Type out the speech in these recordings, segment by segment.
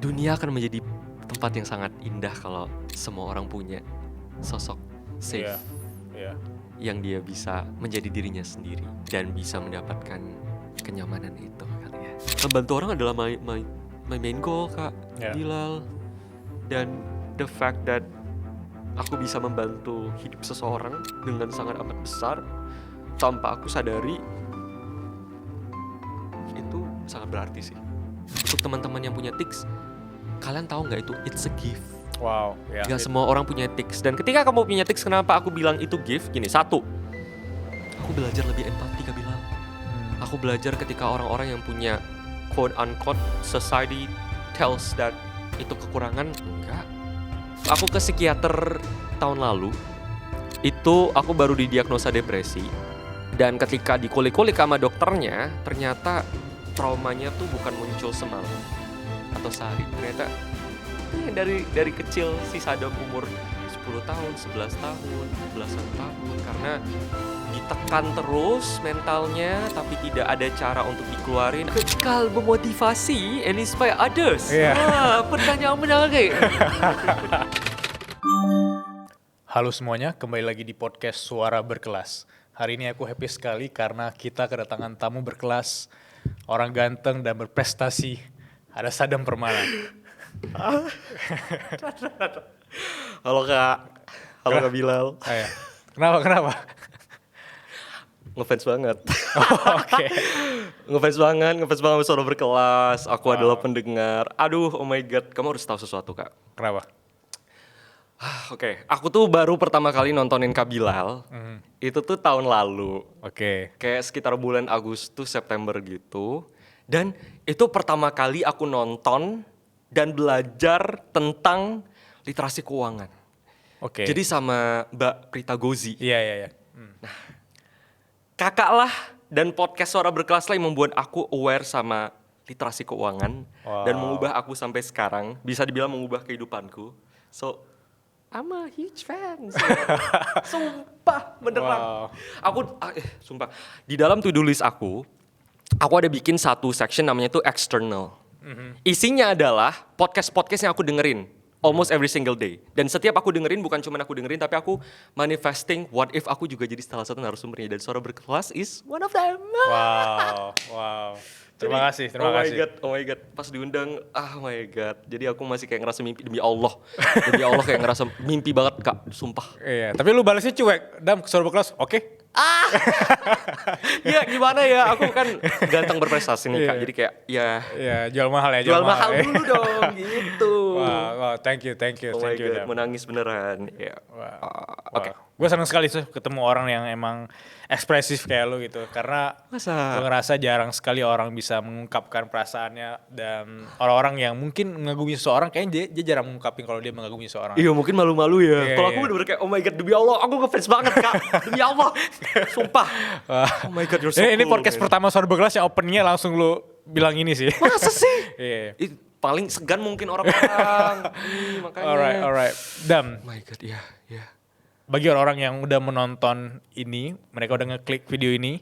dunia akan menjadi tempat yang sangat indah kalau semua orang punya sosok safe yang dia bisa menjadi dirinya sendiri dan bisa mendapatkan kenyamanan itu kali ya. Membantu orang adalah my main goal, Kak Bilal. Dan the fact that aku bisa membantu hidup seseorang dengan sangat amat besar tanpa aku sadari, itu sangat berarti sih. Untuk teman-teman yang punya tics, kalian tahu nggak itu it's a gift. Wow, Gak semua orang punya tics. Dan ketika kamu punya tics, kenapa aku bilang itu gift? Gini, satu, aku belajar lebih empati, Kak Bilal. Aku belajar ketika orang-orang yang punya quote unquote society tells that itu kekurangan, enggak. Aku ke psikiater tahun lalu, itu aku baru didiagnosa depresi. Dan ketika dikulik-kulik sama dokternya, ternyata traumanya tuh bukan muncul semalam atau sehari. Ternyata dari kecil si Sadam umur 10 tahun, 11 tahun, belasan tahun, karena ditekan terus mentalnya tapi tidak ada cara untuk dikeluarin. Kekal memotivasi and inspire others. Pertanyaan menarik. Halo semuanya, kembali lagi di podcast Suara Berkelas. Hari ini aku happy sekali karena kita kedatangan tamu berkelas, orang ganteng dan berprestasi. Ada Sadam Permana. Halo Kak. Halo Kak Bilal. Ayo. Kenapa? Ngefans banget. Oke. Ngefans banget sama Suara Berkelas. Aku adalah pendengar. Aduh, oh my god, kamu harus tahu sesuatu, Kak. Kenapa? Oke, aku tuh baru pertama kali nontonin Kak Bilal. Itu tuh tahun lalu. Oke. Kayak sekitar bulan Agustus, September gitu. Dan itu pertama kali aku nonton dan belajar tentang literasi keuangan. Oke. Jadi sama Mbak Prita Gozi. Iya. Kakak lah dan podcast Suara Berkelas lah yang membuat aku aware sama literasi keuangan. Dan mengubah aku sampai sekarang. Bisa dibilang mengubah kehidupanku. So, I'm a huge fan. Sumpah, beneran. Sumpah. Di dalam to-do list aku ada bikin satu section namanya itu external. Isinya adalah podcast-podcast yang aku dengerin almost every single day. Dan setiap aku dengerin, bukan cuma aku dengerin, tapi aku manifesting what if aku juga jadi salah satu narasumbernya. Dan Suara Berkelas is one of them. Wow. Terima kasih. Oh my god, pas diundang, oh my god. Jadi aku masih kayak ngerasa mimpi, demi Allah kayak ngerasa mimpi banget, Kak, sumpah. Iya, tapi lu balasnya cuek. Dam, Suara Berkelas, oke. Ya gimana ya, aku kan ganteng berprestasi nih, Kak. Jadi kayak ya jual mahal ya. Jual mahal dulu dong, gitu. Wow, thank you. Oh my god, Dam. menangis beneran. Ya. Oke. Gue seneng sekali tuh ketemu orang yang emang ekspresif kayak lu gitu. Karena Masa? gue ngerasa jarang sekali orang bisa mengungkapkan perasaannya. Dan orang-orang yang mungkin mengagumi seseorang, kayaknya dia jarang mengungkapin kalau dia mengagumi seseorang. Iya, mungkin malu-malu ya. Iya, Kalau iya. aku bener-bener kayak, oh my god, demi Allah, aku ngefans banget, Kak. Demi Allah, sumpah. Oh my god, you're so Ini cool, podcast man. pertama Suara Berkelas yang openingnya langsung lu bilang ini sih. Masa sih? Iya. Paling segan mungkin orang-orang. Makanya. Alright. Dam, Oh my god, iya. bagi orang-orang yang udah menonton ini, mereka udah ngeklik video ini,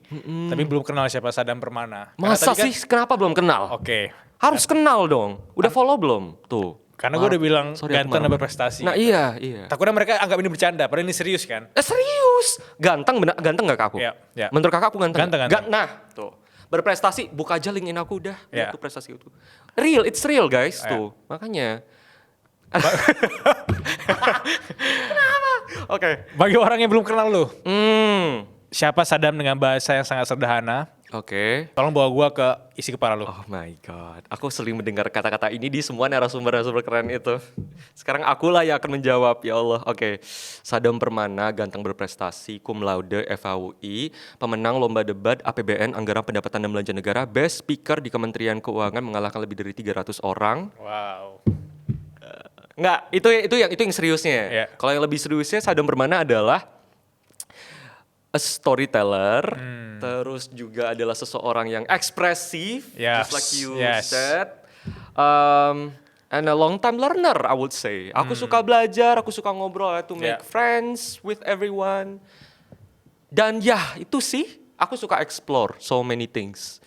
tapi belum kenal siapa Sadam Permana. Karena Masa tadi kan- sih? Kenapa belum kenal? Oke. Harus kenal dong. Udah follow belum? Tuh. Karena gue udah bilang Sorry, aku ganteng dan marah. berprestasi. Nah iya. Takutnya mereka anggap ini bercanda, padahal ini serius kan? Serius? Ganteng gak Kak aku? Iya. Menurut Kakak aku ganteng? Ganteng. Nah, tuh. Berprestasi, buka aja linkin aku udah. Iya. Itu prestasi itu. Real, it's real guys, tuh. Makanya. Oke. Bagi orang yang belum kenal lu, siapa Sadam dengan bahasa yang sangat sederhana? Oke. Tolong bawa gua ke isi kepala lu. Oh my god, aku sering mendengar kata-kata ini di semua narasumber keren itu. Sekarang akulah yang akan menjawab, ya Allah. Oke, Sadam Permana, ganteng berprestasi, cum laude FHUI, pemenang lomba debat APBN Anggaran Pendapatan dan Belanja Negara, best speaker di Kementerian Keuangan, mengalahkan lebih dari 300 orang. Wow. Enggak, itu yang seriusnya. Yeah. Kalau yang lebih seriusnya, Sadam Permana adalah a storyteller, terus juga adalah seseorang yang ekspresif, Yes, just like you yes. said, and a long time learner, I would say. Aku suka belajar, aku suka ngobrol, to make Yeah. friends with everyone. Dan ya itu sih, aku suka explore so many things,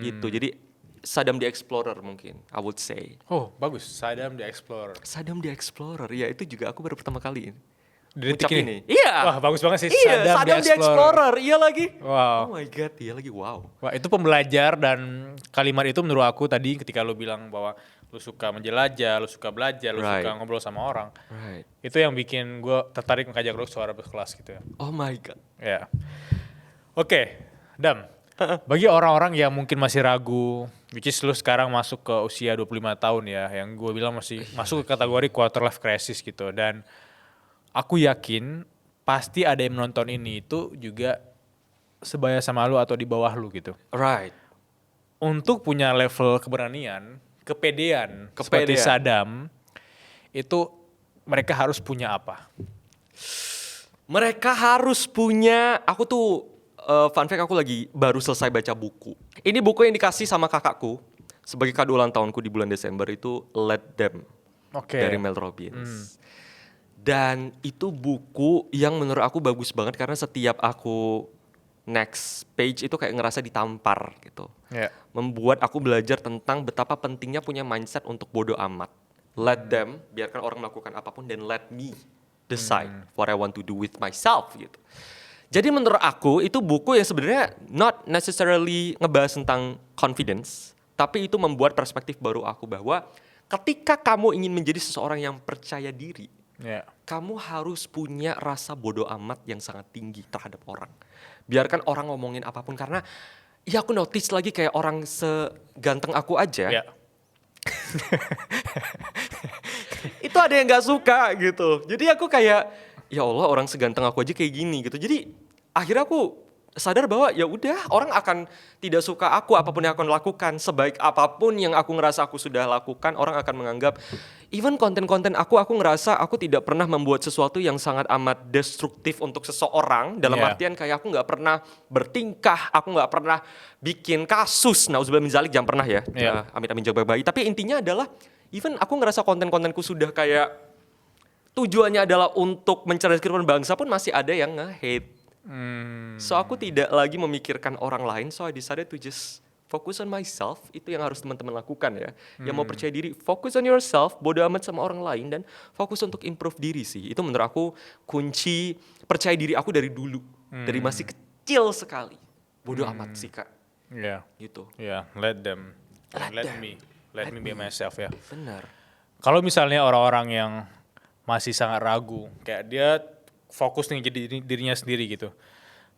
gitu. Jadi Saddam the Explorer mungkin, I would say. Oh, bagus. Saddam the Explorer. Saddam the Explorer, ya itu juga aku baru pertama kali ini. Di detik Ucap ini. Iya. Wah, bagus banget sih. Iya, Saddam the Explorer. Iya lagi. Wow. Oh my god, iya lagi, wow. Wah, itu pembelajar, dan kalimat itu menurut aku tadi ketika lu bilang bahwa lu suka menjelajah, lu suka belajar, lu suka ngobrol sama orang. Right. Itu yang bikin gue tertarik mengajak lu suara berkelas gitu ya. Oh my god. Ya. Oke, Dam. Bagi orang-orang yang mungkin masih ragu, which is lu sekarang masuk ke usia 25 tahun ya, yang gue bilang masih masuk ke kategori quarter life crisis gitu. Dan aku yakin pasti ada yang menonton ini itu juga sebaya sama lu atau di bawah lu gitu. Right. Untuk punya level keberanian, kepedean seperti Saddam, itu mereka harus punya apa? Mereka harus punya, aku tuh fun fact, aku lagi baru selesai baca buku. Ini buku yang dikasih sama kakakku sebagai kado ulang tahunku di bulan Desember, itu Let Them dari Mel Robbins. Dan itu buku yang menurut aku bagus banget karena setiap aku next page itu kayak ngerasa ditampar gitu. Yeah. Membuat aku belajar tentang betapa pentingnya punya mindset untuk bodo amat. Let them, biarkan orang melakukan apapun, dan let me decide what I want to do with myself gitu. Jadi menurut aku itu buku yang sebenarnya not necessarily ngebahas tentang confidence, tapi itu membuat perspektif baru aku bahwa ketika kamu ingin menjadi seseorang yang percaya diri, kamu harus punya rasa bodo amat yang sangat tinggi terhadap orang. Biarkan orang ngomongin apapun, karena ya aku notice lagi kayak orang seganteng aku aja, itu ada yang gak suka gitu. Jadi aku kayak, ya Allah, orang seganteng aku aja kayak gini gitu. Jadi akhirnya aku sadar bahwa ya udah, orang akan tidak suka aku apapun yang aku lakukan. Sebaik apapun yang aku ngerasa aku sudah lakukan, orang akan menganggap even konten-konten aku ngerasa aku tidak pernah membuat sesuatu yang sangat amat destruktif untuk seseorang. Dalam artian kayak aku gak pernah bertingkah, aku gak pernah bikin kasus. Nauzubillah min dzalik, jangan pernah ya. Amin-amin jaga bayi. Tapi intinya adalah even aku ngerasa konten-kontenku sudah kayak tujuannya adalah untuk mencerdaskan kehidupan bangsa pun masih ada yang nge-hate. So aku tidak lagi memikirkan orang lain, so I decided to just focus on myself. Itu yang harus teman-teman lakukan ya. Yang mau percaya diri, focus on yourself, bodo amat sama orang lain, dan fokus untuk improve diri sih. Itu menurut aku kunci percaya diri aku dari dulu, dari masih kecil sekali. Bodo amat sih Kak. Gitu. Let them, let me be myself ya. Benar. Kalau misalnya orang-orang yang masih sangat ragu, kayak dia fokus nih jadi dirinya sendiri gitu.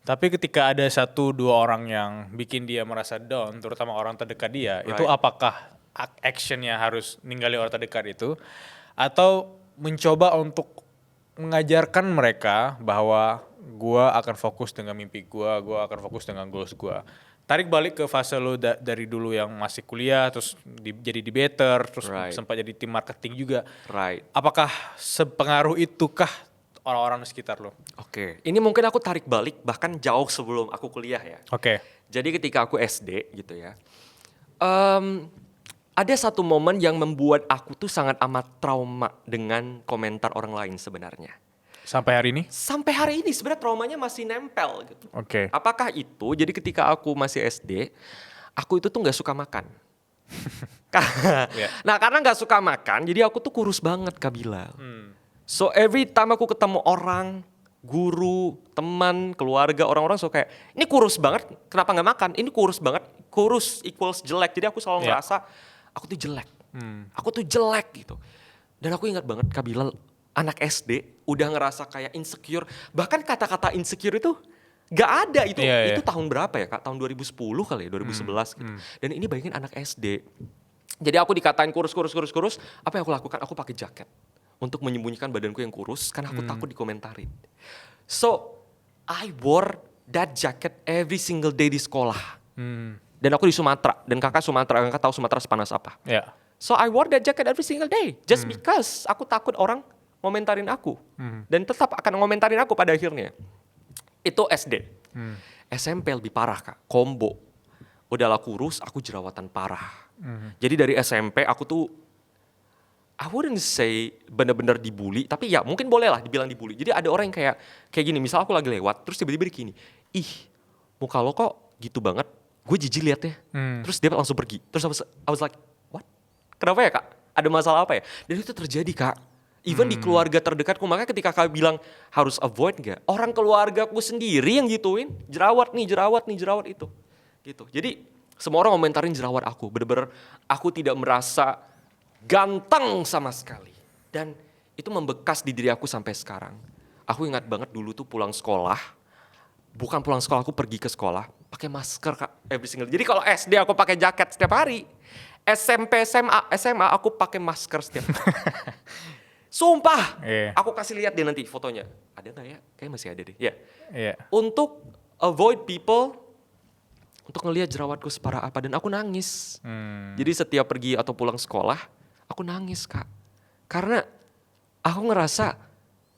Tapi ketika ada 1-2 orang yang bikin dia merasa down, terutama orang terdekat dia, itu apakah actionnya harus ninggalin orang terdekat itu, atau mencoba untuk mengajarkan mereka bahwa gua akan fokus dengan mimpi gua akan fokus dengan goals gua. Tarik balik ke fase lo dari dulu yang masih kuliah, terus jadi debater, terus sempat jadi tim marketing juga. Apakah sepengaruh itukah orang-orang di sekitar lo? Oke, ini mungkin aku tarik balik bahkan jauh sebelum aku kuliah ya. Jadi ketika aku SD gitu ya, ada satu momen yang membuat aku tuh sangat amat trauma dengan komentar orang lain sebenarnya. Sampai hari ini? Sampai hari ini sebenarnya traumanya masih nempel gitu. Apakah itu, jadi ketika aku masih SD, aku itu tuh gak suka makan. Nah karena gak suka makan, jadi aku tuh kurus banget Kak Bilal. So every time aku ketemu orang, guru, teman, keluarga, orang-orang so kayak, ini kurus banget, kenapa gak makan? Ini kurus banget, kurus equals jelek. Jadi aku selalu ngerasa, aku tuh jelek. Aku tuh jelek gitu. Dan aku ingat banget Kak Bilal, anak SD udah ngerasa kayak insecure. Bahkan kata-kata insecure itu gak ada itu. Itu tahun berapa ya Kak? Tahun 2010 kali ya, 2011 gitu. Dan ini bayangin anak SD. Jadi aku dikatain kurus. Apa yang aku lakukan? Aku pakai jaket untuk menyembunyikan badanku yang kurus karena aku takut dikomentarin. So I wore that jacket every single day di sekolah. Dan aku di Sumatera, dan kakak tahu Sumatera sepanas apa. So I wore that jacket every single day just because aku takut orang ngomentarin aku. Dan tetap akan ngomentarin aku pada akhirnya. Itu SD. SMP lebih parah Kak, combo. Udahlah kurus, aku jerawatan parah. Jadi dari SMP aku tuh I wouldn't say benar-benar dibully, tapi ya mungkin boleh lah dibilang dibully. Jadi ada orang yang kayak gini, misal aku lagi lewat, terus tiba-tiba gini, ih muka lo kok gitu banget, Gue jijik liatnya. Terus dia langsung pergi. Terus I was like, what? Kenapa ya kak? Ada masalah apa ya? Dan itu terjadi kak. Even di keluarga terdekatku. Makanya ketika kak bilang harus avoid gak? Orang keluargaku sendiri yang gituin. Jerawat nih, jerawat itu. Gitu. Jadi semua orang komentarin jerawat aku. Bener-bener aku tidak merasa ganteng sama sekali. Dan itu membekas di diri aku sampai sekarang. Aku ingat banget dulu tuh pulang sekolah. Bukan pulang sekolah, aku pergi ke sekolah. Pakai masker kak, every single. Jadi kalau SD aku pakai jaket setiap hari. SMP, SMA aku pakai masker setiap hari. Sumpah, aku kasih lihat deh nanti fotonya. Ada gak ya? Kayaknya masih ada deh. Ya. Untuk avoid people, untuk ngelihat jerawatku separah apa. Dan aku nangis. Jadi setiap pergi atau pulang sekolah, aku nangis kak. Karena aku ngerasa,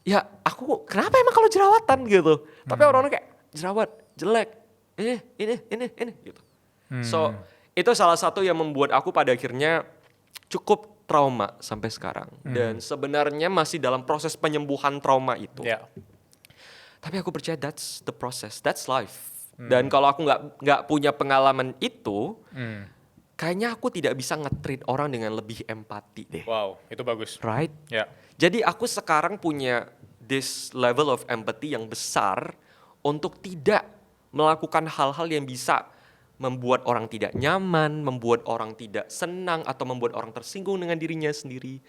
ya aku kenapa emang kalau jerawatan gitu. Tapi orang-orang kayak jerawat, jelek, ini gitu. So itu salah satu yang membuat aku pada akhirnya cukup trauma sampai sekarang. Dan sebenarnya masih dalam proses penyembuhan trauma itu. Tapi aku percaya that's the process, that's life. Dan kalau aku nggak punya pengalaman itu, kayaknya aku tidak bisa nge-treat orang dengan lebih empati deh. Wow, itu bagus. Right? Ya. Jadi aku sekarang punya this level of empathy yang besar untuk tidak melakukan hal-hal yang bisa membuat orang tidak nyaman, membuat orang tidak senang, atau membuat orang tersinggung dengan dirinya sendiri.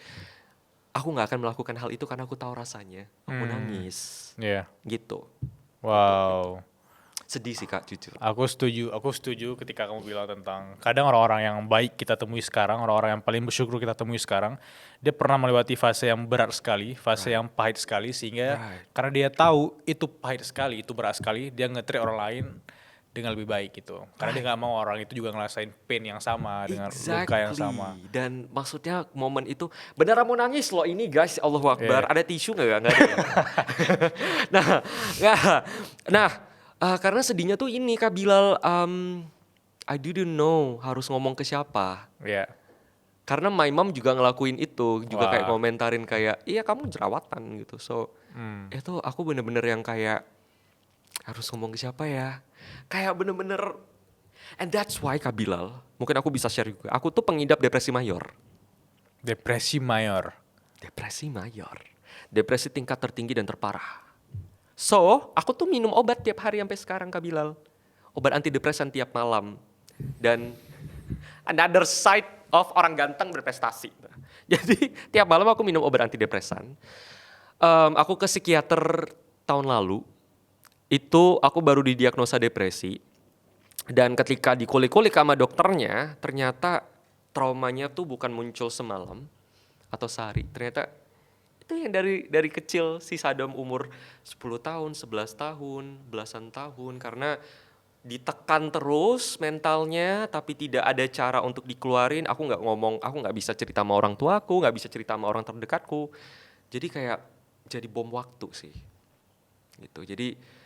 Aku gak akan melakukan hal itu karena aku tahu rasanya. Aku nangis. Gitu. Wow. Sedih sih kak, jujur. Aku setuju ketika kamu bilang tentang kadang orang-orang yang baik kita temui sekarang, orang-orang yang paling bersyukur kita temui sekarang, dia pernah melewati fase yang berat sekali, fase yang pahit sekali, sehingga karena dia tahu itu pahit sekali, itu berat sekali, dia nge-treat orang lain dengan lebih baik gitu. Karena dia gak mau orang itu juga ngerasain pain yang sama, dengan luka yang sama. Dan maksudnya momen itu beneran mau nangis loh ini guys, Allahu Akbar. Ada tisu gak? Nggak ada ya? Karena sedihnya tuh ini Kak Bilal, I didn't know harus ngomong ke siapa. Karena my mom juga ngelakuin itu, juga kayak komentarin kayak, iya kamu jerawatan gitu. So itu aku bener-bener yang kayak harus ngomong ke siapa ya. Kayak bener-bener, and that's why Kak Bilal, mungkin aku bisa share juga. Aku tuh pengidap depresi mayor. Depresi mayor. Depresi tingkat tertinggi dan terparah. So, aku tuh minum obat tiap hari sampai sekarang Kak Bilal. Obat antidepresan tiap malam. Dan another side of orang ganteng berprestasi. Jadi tiap malam aku minum obat antidepresan. Aku ke psikiater tahun lalu. Itu aku baru didiagnosa depresi. Dan ketika dikulik-kulik sama dokternya, ternyata traumanya tuh bukan muncul semalam atau sehari. Ternyata itu yang dari kecil si Sadam umur 10 tahun, 11 tahun, belasan tahun. Karena ditekan terus mentalnya tapi tidak ada cara untuk dikeluarin. Aku gak bisa cerita sama orang tuaku, gak bisa cerita sama orang terdekatku. Jadi kayak jadi bom waktu sih. Gitu. Jadi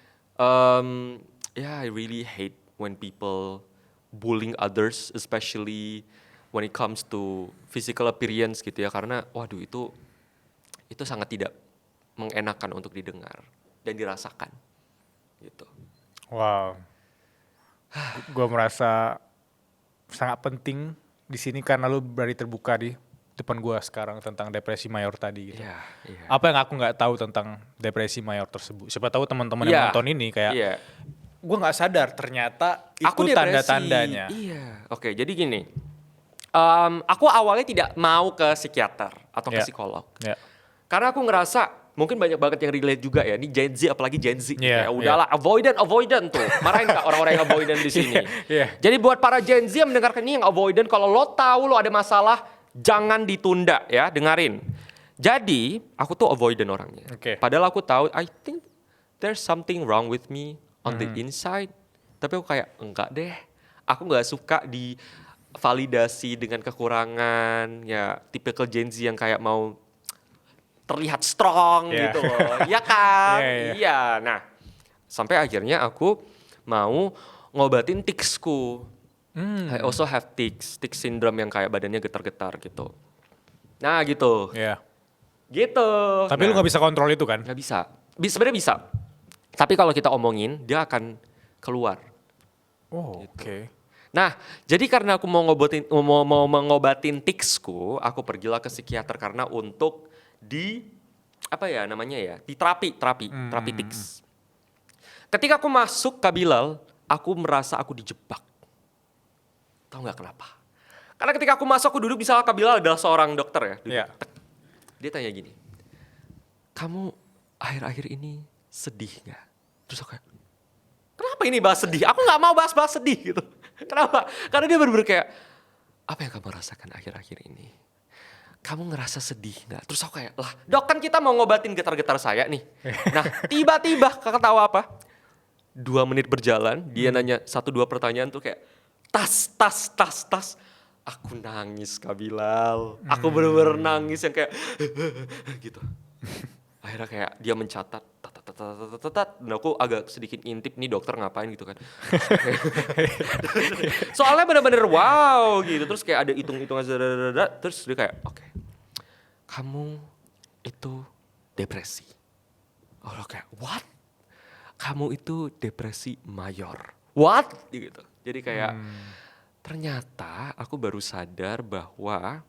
I really hate when people bullying others, especially when it comes to physical appearance gitu ya. Karena waduh itu sangat tidak mengenakan untuk didengar dan dirasakan gitu. Wow. Gue merasa sangat penting di sini karena lu berani terbuka di depan gue sekarang tentang depresi mayor tadi gitu. Apa yang aku nggak tahu tentang depresi mayor tersebut? Siapa tahu teman-teman yang nonton ini kayak gue nggak sadar ternyata itu tanda-tandanya. Oke, jadi gini. Aku awalnya tidak mau ke psikiater atau ke psikolog. Karena aku ngerasa mungkin banyak banget yang relate juga ya. Ini Gen Z, apalagi Gen Z. Udahlah, avoidant tuh. Marahin gak orang-orang yang avoidant di sini? Jadi buat para Gen Z yang mendengarkan ini yang avoidant, kalau lo tahu lo ada masalah, jangan ditunda ya, dengerin. Jadi aku tuh avoidant orangnya. Padahal aku tahu, I think there's something wrong with me on the inside. Tapi aku kayak, enggak deh. Aku gak suka divalidasi dengan kekurangan. Ya, tipikal Gen Z yang kayak mau terlihat strong gitu loh, ya kan? Iya. Nah, sampai akhirnya aku mau ngobatin ticsku. I also have tics syndrome yang kayak badannya getar-getar gitu. Nah gitu. Gitu. Tapi lu gak bisa kontrol itu kan? Gak bisa. Sebenarnya bisa. Tapi kalau kita omongin, dia akan keluar. Oh, gitu. Nah, jadi karena aku mau mengobatin ticsku, aku pergilah ke psikiater karena untuk terapi tics. Ketika aku masuk Kak Bilal, aku merasa aku dijebak. Tahu nggak kenapa? Karena ketika aku masuk, aku duduk, misalnya Kak Bilal adalah seorang dokter ya. Duduk, Iya. Dia tanya gini, kamu akhir-akhir ini sedih nggak? Terus aku kayak, kenapa ini bahas sedih? Aku nggak mau bahas sedih gitu. Kenapa? Karena dia bener-bener kayak, apa yang kamu rasakan akhir-akhir ini? Kamu ngerasa sedih nggak? Terus aku kayak, lah dok kan kita mau ngobatin getar-getar saya nih. Nah tiba-tiba kakak tahu apa? 2 menit berjalan, dia nanya 1-2 pertanyaan tuh kayak, tas. Aku nangis Kak Bilal. Aku bener-bener nangis yang kayak, gitu. Akhirnya kayak dia mencatat, dan aku agak sedikit ngintip nih dokter ngapain gitu kan. Soalnya bener-bener wow gitu, terus kayak ada hitung-hitungan, terus dia kayak, oke, kamu itu depresi. Oh kayak, what? Kamu itu depresi mayor. What? Gitu. Jadi kayak, ternyata aku baru sadar bahwa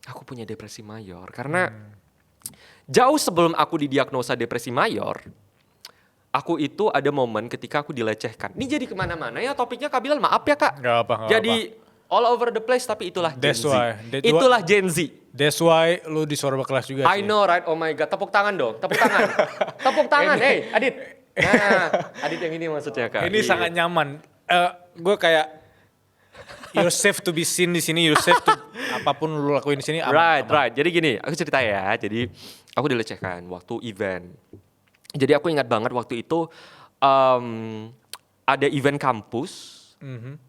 aku punya depresi mayor. Karena jauh sebelum aku didiagnosa depresi mayor, aku itu ada momen ketika aku dilecehkan. Ini jadi kemana-mana ya topiknya Kak Bilal, maaf ya Kak. Gak apa. Jadi all over the place, tapi itulah Gen That's Z. why. Itulah Gen Z. That's why lu di suara berkelas juga I sih. know right, oh my god, tepuk tangan dong, tepuk tangan. Tepuk tangan, hey Adit. Nah, Adit yang ini maksudnya Kak. Ini Iya. sangat nyaman. Gue kayak you're safe to be seen di sini, you're safe to apapun lu lakuin di sini. Aman. Right. Jadi gini, aku cerita ya. Jadi aku dilecehkan waktu event. Jadi aku ingat banget waktu itu ada event kampus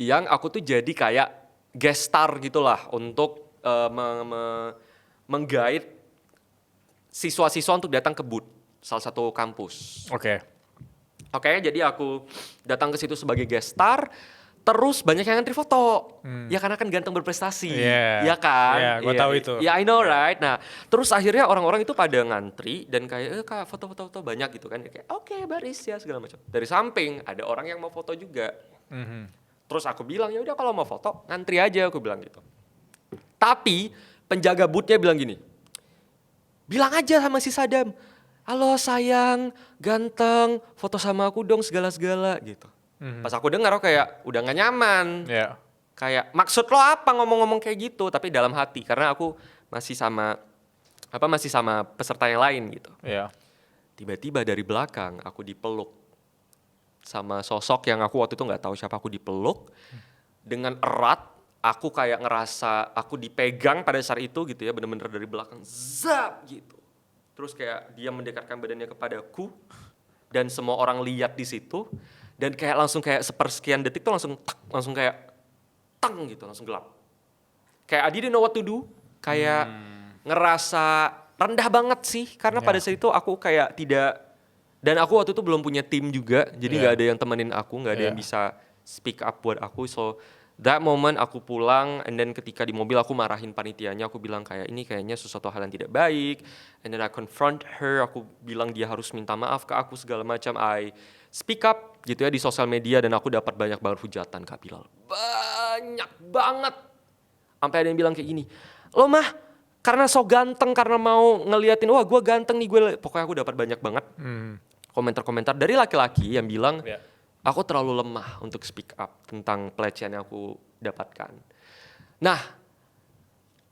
yang aku tuh jadi kayak guest star gitulah untuk meng-guide siswa-siswa untuk datang ke booth salah satu kampus. Oke. Oke, jadi aku datang ke situ sebagai guest star. Terus banyak yang ngantri foto, ya karena kan ganteng berprestasi, ya kan? Iya, gue tahu itu. Ya I know right. Nah, terus akhirnya orang-orang itu pada ngantri dan kayak, kak foto-foto banyak gitu kan? Kayak oke, baris ya segala macam. Dari samping ada orang yang mau foto juga. Terus aku bilang ya udah kalau mau foto ngantri aja, aku bilang gitu. Tapi penjaga boothnya bilang gini, bilang aja sama si Sadam, halo sayang, ganteng, foto sama aku dong segala-segala gitu. Pas aku dengar aku kayak udah gak nyaman. Yeah. Kayak maksud lo apa ngomong-ngomong kayak gitu, tapi dalam hati karena aku masih sama peserta yang lain gitu. Yeah. Tiba-tiba dari belakang aku dipeluk sama sosok yang aku waktu itu nggak tahu siapa, aku dipeluk dengan erat. Aku kayak ngerasa aku dipegang pada saat itu gitu ya, bener-bener dari belakang zap gitu. Terus kayak dia mendekatkan badannya kepadaku dan semua orang lihat di situ. Dan kayak langsung kayak sepersekian detik tuh langsung kayak tang gitu, langsung gelap. Kayak I didn't know what to do, kayak ngerasa rendah banget sih. Karena pada saat itu aku kayak tidak, dan aku waktu itu belum punya tim juga, jadi gak ada yang temenin aku, gak ada yang bisa speak up buat aku. So that moment aku pulang, and then ketika di mobil aku marahin panitianya, aku bilang kayak ini kayaknya sesuatu hal yang tidak baik. And then I confront her, aku bilang dia harus minta maaf ke aku segala macam. I speak up gitu ya di sosial media dan aku dapat banyak banget hujatan Kak Bilal. Banyak banget. Sampai ada yang bilang kayak gini, lo mah karena so ganteng, karena mau ngeliatin, wah gue ganteng nih gue. Pokoknya aku dapat banyak banget komentar-komentar dari laki-laki yang bilang, aku terlalu lemah untuk speak up tentang pelecehan yang aku dapatkan. Nah,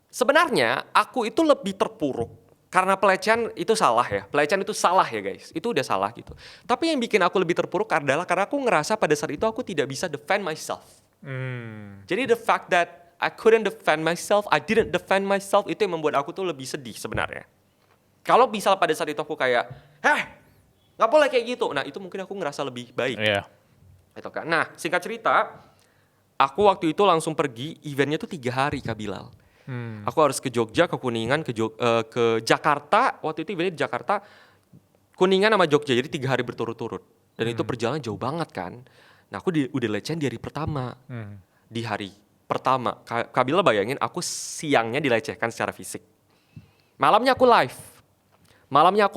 sebenarnya aku itu lebih terpuruk. Karena pelecehan itu salah ya, pelecehan itu salah ya guys, itu udah salah gitu. Tapi yang bikin aku lebih terpuruk adalah karena aku ngerasa pada saat itu aku tidak bisa defend myself. Jadi the fact that I couldn't defend myself, I didn't defend myself, itu yang membuat aku tuh lebih sedih sebenarnya. Kalau misal pada saat itu aku kayak, nggak boleh kayak gitu, nah itu mungkin aku ngerasa lebih baik. Gitu kan. Nah singkat cerita, aku waktu itu langsung pergi, eventnya tuh 3 hari Kak Bilal. Aku harus ke Jogja, ke Kuningan, ke Jakarta. Waktu itu eventnya di Jakarta, Kuningan sama Jogja. Jadi 3 hari berturut-turut. Dan itu perjalanan jauh banget kan. Nah aku udah lecehan di hari pertama. Di hari pertama, Kak Bilal bayangin aku siangnya dilecehkan secara fisik. Malamnya aku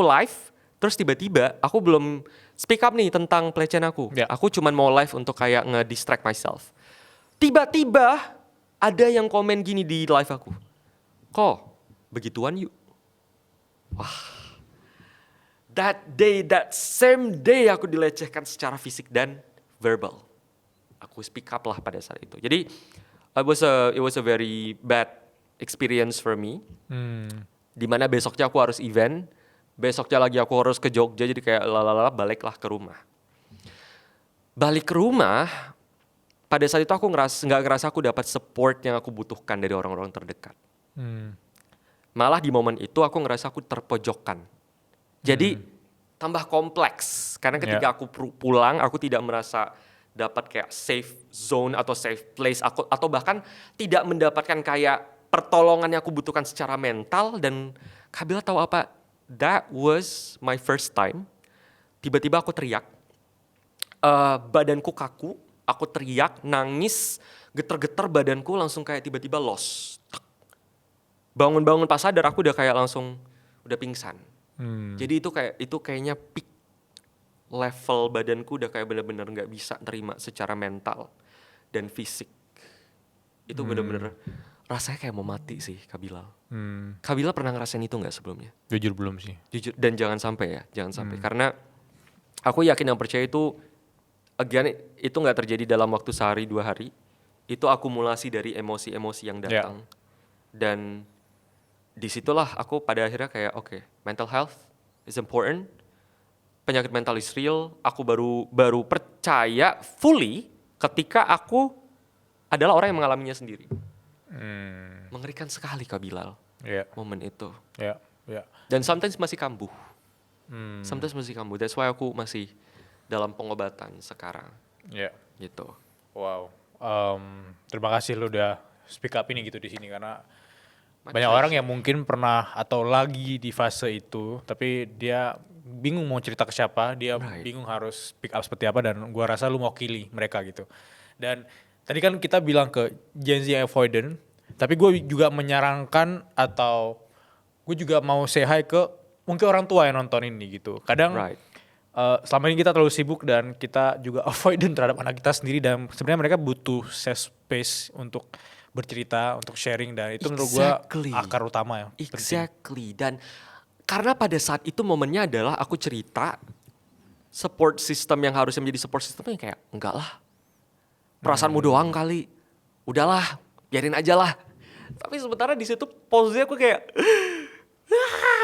live. Terus tiba-tiba aku belum speak up nih tentang pelecehan aku. Aku cuman mau live untuk kayak nge-distract myself. Tiba-tiba ada yang komen gini di live aku. Kok begituan yuk. Wah. That same day aku dilecehkan secara fisik dan verbal. Aku speak up lah pada saat itu. Jadi it was a very bad experience for me. Dimana besoknya aku harus event, besoknya lagi aku harus ke Jogja, jadi kayak baliklah ke rumah. Balik ke rumah, pada saat itu aku nggak ngerasa aku dapat support yang aku butuhkan dari orang-orang terdekat. Malah di momen itu aku ngerasa aku terpojokkan. Jadi tambah kompleks karena ketika aku pulang aku tidak merasa dapat kayak safe zone atau safe place atau bahkan tidak mendapatkan kayak pertolongan yang aku butuhkan secara mental. Dan Kabila tahu apa? That was my first time. Tiba-tiba aku teriak, badanku kaku, aku teriak, nangis, getar-getar badanku langsung kayak tiba-tiba lost. Bangun-bangun pas sadar aku udah kayak langsung udah pingsan. Jadi itu kayaknya peak level badanku udah kayak benar-benar nggak bisa terima secara mental dan fisik. Itu benar-benar rasanya kayak mau mati sih, Kak Bilal. Kak Bilal pernah ngerasain itu nggak sebelumnya? Jujur belum sih. Jujur, dan jangan sampai karena aku yakin dan percaya itu again itu nggak terjadi dalam waktu sehari 2 hari. Itu akumulasi dari emosi-emosi yang datang. Dan disitulah aku pada akhirnya kayak oke, mental health is important, penyakit mental is real. Aku baru percaya fully ketika aku adalah orang yang mengalaminya sendiri. Mengerikan sekali, Kak Bilal, momen itu. Dan sometimes masih kambuh. That's why aku masih dalam pengobatan sekarang. Gitu. Wow. Terima kasih lu udah speak up ini gitu di sini, karena banyak orang yang mungkin pernah atau lagi di fase itu, tapi dia bingung mau cerita ke siapa, dia bingung harus speak up seperti apa, dan gua rasa lu mewakili mereka gitu. Dan tadi kan kita bilang ke Gen Z avoidant, tapi gue juga menyarankan atau gue juga mau say hi ke mungkin orang tua yang nonton ini gitu. Kadang selama ini kita terlalu sibuk dan kita juga avoidant terhadap anak kita sendiri, dan sebenarnya mereka butuh safe space untuk bercerita, untuk sharing, dan itu menurut gue akar utama ya. Exactly. Dan karena pada saat itu momennya adalah aku cerita, support system yang harusnya menjadi support system yang kayak enggak lah, perasaanmu doang kali, udahlah biarin aja lah. Tapi sementara di situ posisinya aku kayak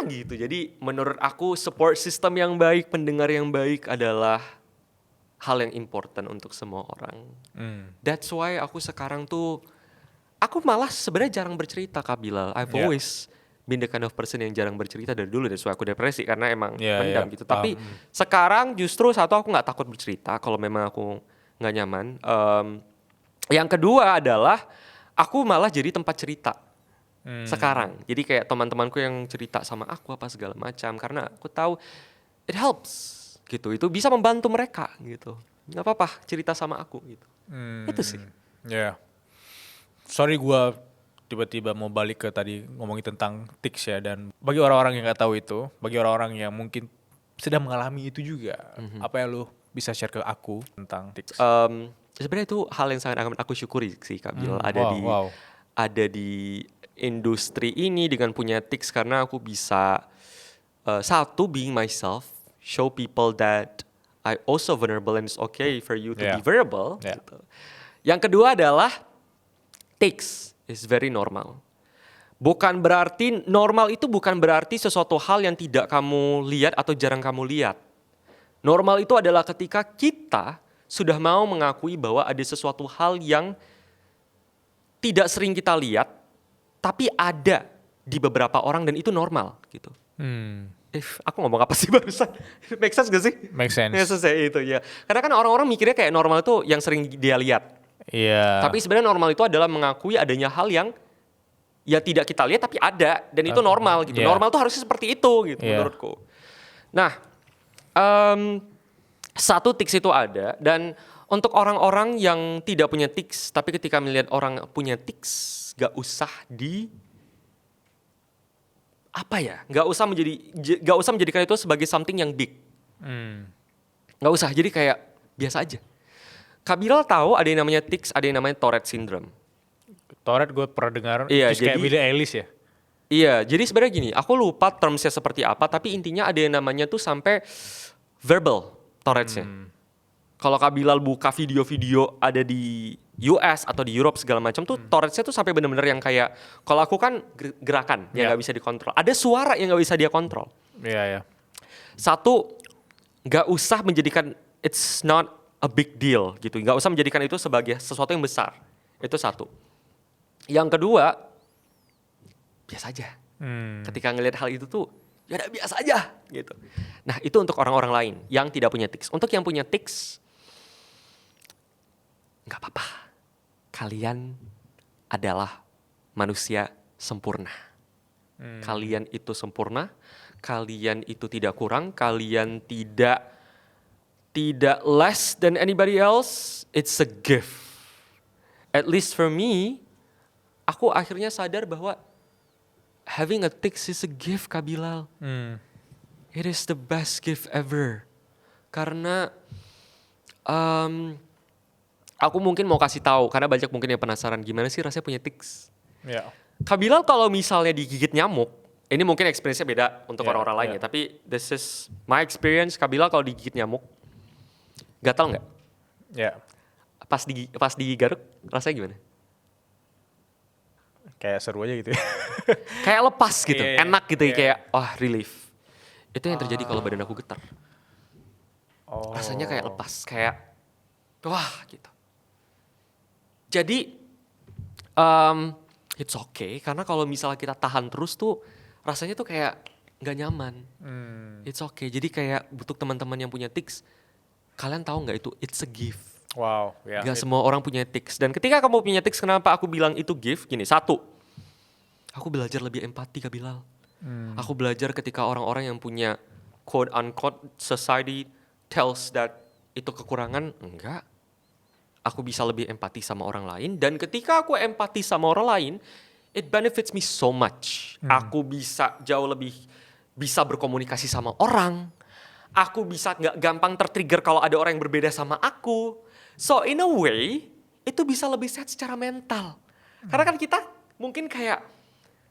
gitu. Jadi menurut aku support system yang baik, pendengar yang baik adalah hal yang important untuk semua orang. That's why aku sekarang tuh aku malah sebenarnya jarang bercerita, Kak Bilal. I've always been the kind of person yang jarang bercerita dari dulu. That's why aku depresi karena emang pendam gitu. Tapi sekarang justru satu, aku nggak takut bercerita kalau memang aku nggak nyaman. Yang kedua adalah aku malah jadi tempat cerita sekarang. Jadi kayak teman-temanku yang cerita sama aku apa segala macam, karena aku tahu it helps gitu. Itu bisa membantu mereka gitu. Nggak apa-apa cerita sama aku gitu. Itu sih. Sorry gue tiba-tiba mau balik ke tadi ngomongin tentang tics ya, dan bagi orang-orang yang nggak tahu itu, bagi orang-orang yang mungkin sedang mengalami itu juga, apa yang lu bisa share ke aku tentang tics? Sebenarnya itu hal yang sangat akan aku syukuri sih, Kak Bil, ada di industri ini dengan punya tics, karena aku bisa satu, being myself, show people that I also vulnerable and it's okay for you to be vulnerable. Gitu. Yang kedua adalah tics is very normal. Bukan berarti normal itu bukan berarti sesuatu hal yang tidak kamu lihat atau jarang kamu lihat. Normal itu adalah ketika kita sudah mau mengakui bahwa ada sesuatu hal yang tidak sering kita lihat, tapi ada di beberapa orang, dan itu normal gitu. Aku ngomong apa sih barusan? Make sense gak sih? Make sense. Make sense itu ya. Karena kan orang-orang mikirnya kayak normal itu yang sering dia lihat. Tapi sebenarnya normal itu adalah mengakui adanya hal yang ya tidak kita lihat tapi ada, dan itu normal gitu. Normal tuh harusnya seperti itu gitu menurutku. Nah, satu tics itu ada, dan untuk orang-orang yang tidak punya tics tapi ketika melihat orang punya tics, gak usah gak usah menjadikan itu sebagai something yang big. Gak usah, jadi kayak biasa aja. Kak Bilal tahu ada yang namanya tics, ada yang namanya Tourette syndrome. Tourette gue pernah dengar, Iya, terus kayak jadi- Billie Eilish ya. Iya, jadi sebenarnya gini, aku lupa termsnya seperti apa, tapi intinya ada yang namanya tuh sampai verbal Tourette's-nya. Kalau Kak Bilal buka video-video ada di US atau di Europe segala macam tuh Tourette's-nya tuh sampai bener-bener yang kayak, kalau aku kan gerakan yang Ya. nggak bisa dikontrol. Ada suara yang nggak bisa dia kontrol. Iya ya. Satu, nggak usah menjadikan it's not a big deal gitu. Nggak usah menjadikan itu sebagai sesuatu yang besar. Itu satu. Yang kedua, biasa aja. Ketika ngelihat hal itu tuh, ya udah biasa aja gitu. Nah itu untuk orang-orang lain yang tidak punya tics. Untuk yang punya tics, nggak apa-apa. Kalian adalah manusia sempurna. Kalian itu sempurna, kalian itu tidak kurang, kalian tidak less than anybody else. It's a gift. At least for me, aku akhirnya sadar bahwa having a tics is a gift, Kak Bilal. It is the best gift ever. Karena aku mungkin mau kasih tahu, karena banyak mungkin yang penasaran gimana sih rasanya punya tics. Ya. Kak Bilal kalau misalnya digigit nyamuk, ini mungkin experience-nya beda untuk Ya, orang-orang lain ya. ya, tapi this is my experience. Kak Bilal kalau digigit nyamuk, gatal nggak? Ya. Pas digaruk, rasanya gimana? Kayak seru aja gitu ya. Kayak lepas gitu, Iya, iya. enak gitu ya, Iya. kayak relief. Itu yang terjadi kalau badan aku getar. Oh. Rasanya kayak lepas, kayak wah gitu. Jadi it's okay, karena kalau misalnya kita tahan terus tuh rasanya tuh kayak nggak nyaman. It's okay. Jadi kayak untuk teman-teman yang punya tics, kalian tahu nggak itu it's a gift. Wow, ya. Gak semua orang punya tics. Dan ketika kamu punya tics, kenapa aku bilang itu gift? Gini, satu, aku belajar lebih empati, Kak Bilal. Aku belajar ketika orang-orang yang punya quote unquote society tells that itu kekurangan, enggak. Aku bisa lebih empati sama orang lain. Dan ketika aku empati sama orang lain, it benefits me so much. Aku bisa jauh lebih bisa berkomunikasi sama orang. Aku bisa nggak gampang tertrigger kalau ada orang yang berbeda sama aku. So in a way, itu bisa lebih sehat secara mental. Karena kan kita mungkin kayak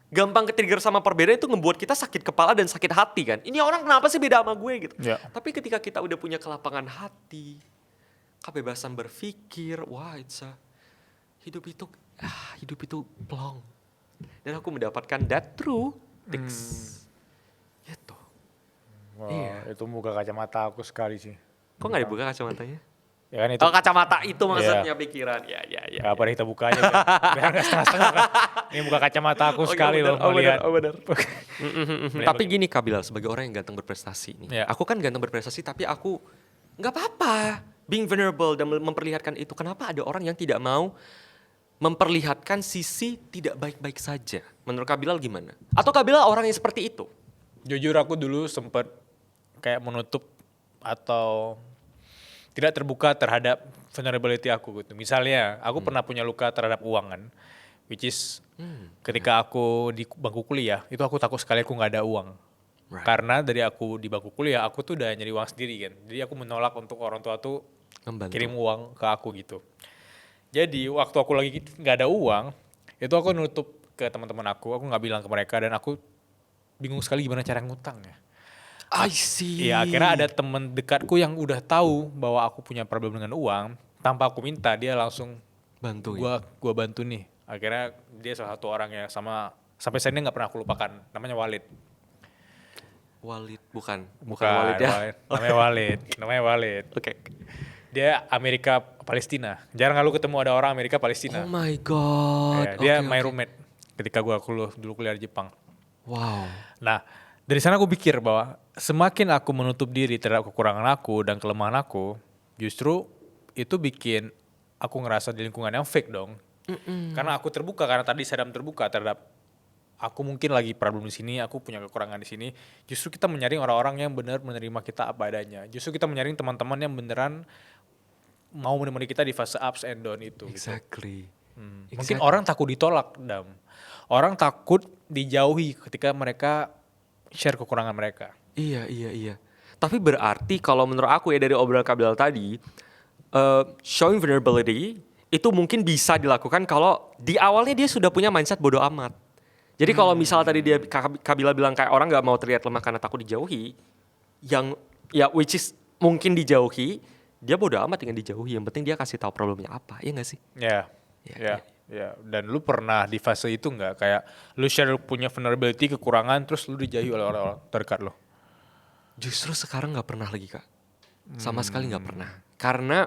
gampang ketrigger sama perbedaan itu ngebuat kita sakit kepala dan sakit hati kan. Ini orang kenapa sih beda sama gue gitu. Ya. Tapi ketika kita udah punya kelapangan hati, kebebasan berpikir, wah hidup itu plong. Dan aku mendapatkan that through tics. Gitu. Wah, Iya. itu buka kacamata aku sekali sih. Kok nggak dibuka kacamatanya? Ya kan itu. Oh kacamata itu maksudnya pikiran. Ya. Gak apa kita buka aja biar gak setengah-setengah kan. Ini buka kacamata aku sekali loh mau lihat. benar. Tapi gini Kak Bilal, sebagai orang yang ganteng berprestasi nih. Ya. Aku kan ganteng berprestasi tapi aku nggak apa-apa being vulnerable dan memperlihatkan itu. Kenapa ada orang yang tidak mau memperlihatkan sisi tidak baik-baik saja? Menurut Kak Bilal gimana? Atau Kak Bilal orang yang seperti itu? Jujur aku dulu sempet kayak menutup atau tidak terbuka terhadap vulnerability aku gitu. Misalnya, aku pernah punya luka terhadap uang kan, which is ketika aku di bangku kuliah, itu aku takut sekali aku nggak ada uang. Right. Karena dari aku di bangku kuliah, aku tuh udah nyari uang sendiri kan. Jadi aku menolak untuk orang tua tuh Membantu. kirim uang ke aku gitu. Jadi waktu aku lagi nggak ada uang, itu aku nutup ke teman-teman aku nggak bilang ke mereka dan aku bingung sekali gimana cara ngutang ya. I see. Iya, akhirnya ada teman dekatku yang udah tahu bahwa aku punya problem dengan uang, tanpa aku minta dia langsung Bantu ya? gua bantu nih. Akhirnya dia salah satu orang yang sampai saat ini nggak pernah aku lupakan. Namanya Walid. Walid, bukan Bukan Walid ya? Namanya Walid. Oke. Dia Amerika Palestina. Jarang lu ketemu ada orang Amerika Palestina. Oh my god. Ya, dia Oke, my oke. roommate ketika gua dulu kuliah di Jepang. Wow. Nah, dari sana aku pikir bahwa semakin aku menutup diri terhadap kekurangan aku dan kelemahan aku, justru itu bikin aku ngerasa di lingkungan yang fake dong. Karena aku terbuka, karena tadi Sadam terbuka terhadap aku mungkin lagi problem di sini, aku punya kekurangan di sini. Justru kita menyaring orang-orang yang benar menerima kita apa adanya. Justru kita menyaring teman-teman yang beneran mau menemani kita di fase ups and down itu. Gitu. Exactly. Mungkin orang takut ditolak, Dam. Orang takut dijauhi ketika mereka share kekurangan mereka. Iya. Tapi berarti kalau menurut aku ya dari obrolan Kak Bilal tadi, showing vulnerability itu mungkin bisa dilakukan kalau di awalnya dia sudah punya mindset bodoh amat. Jadi kalau misal tadi dia Kabila bilang kayak orang nggak mau terlihat lemah karena takut dijauhi, yang ya which is mungkin dijauhi, dia bodoh amat dengan dijauhi. Yang penting dia kasih tahu problemnya apa, ya nggak sih? Ya. Dan lu pernah di fase itu nggak kayak lu share punya vulnerability, kekurangan, terus lu dijauhi oleh orang-orang terdekat lu? Justru sekarang nggak pernah lagi Kak, sama sekali nggak pernah. Karena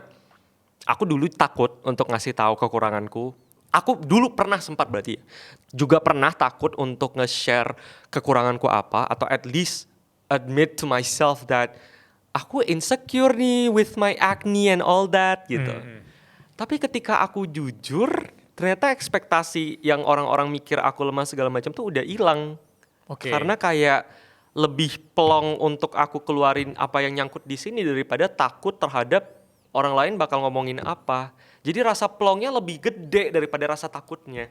aku dulu takut untuk ngasih tahu kekuranganku. Aku dulu pernah sempat berarti ya, juga pernah takut untuk nge-share kekuranganku apa, atau at least admit to myself that aku insecure nih with my acne and all that gitu. Tapi ketika aku jujur, ternyata ekspektasi yang orang-orang mikir aku lemah segala macam tuh udah hilang. Oke. Karena kayak lebih pelong untuk aku keluarin apa yang nyangkut di sini daripada takut terhadap orang lain bakal ngomongin apa. Jadi rasa pelongnya lebih gede daripada rasa takutnya.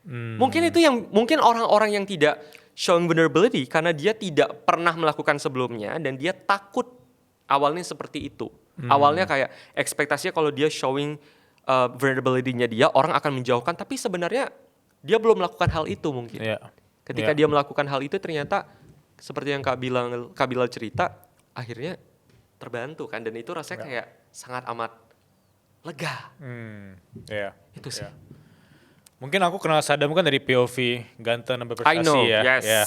Mungkin itu yang mungkin orang-orang yang tidak showing vulnerability karena dia tidak pernah melakukan sebelumnya dan dia takut awalnya seperti itu. Awalnya kayak ekspektasinya kalau dia showing vulnerability-nya dia orang akan menjauhkan, tapi sebenarnya dia belum melakukan hal itu mungkin. Ketika dia melakukan hal itu ternyata seperti yang Kak Bilal cerita, akhirnya terbantu kan, dan itu rasanya kayak sangat amat lega. Itu sih. Mungkin aku kenal Sadam kan dari POV ganteng dan berprestasi I know, ya. yes. Ya.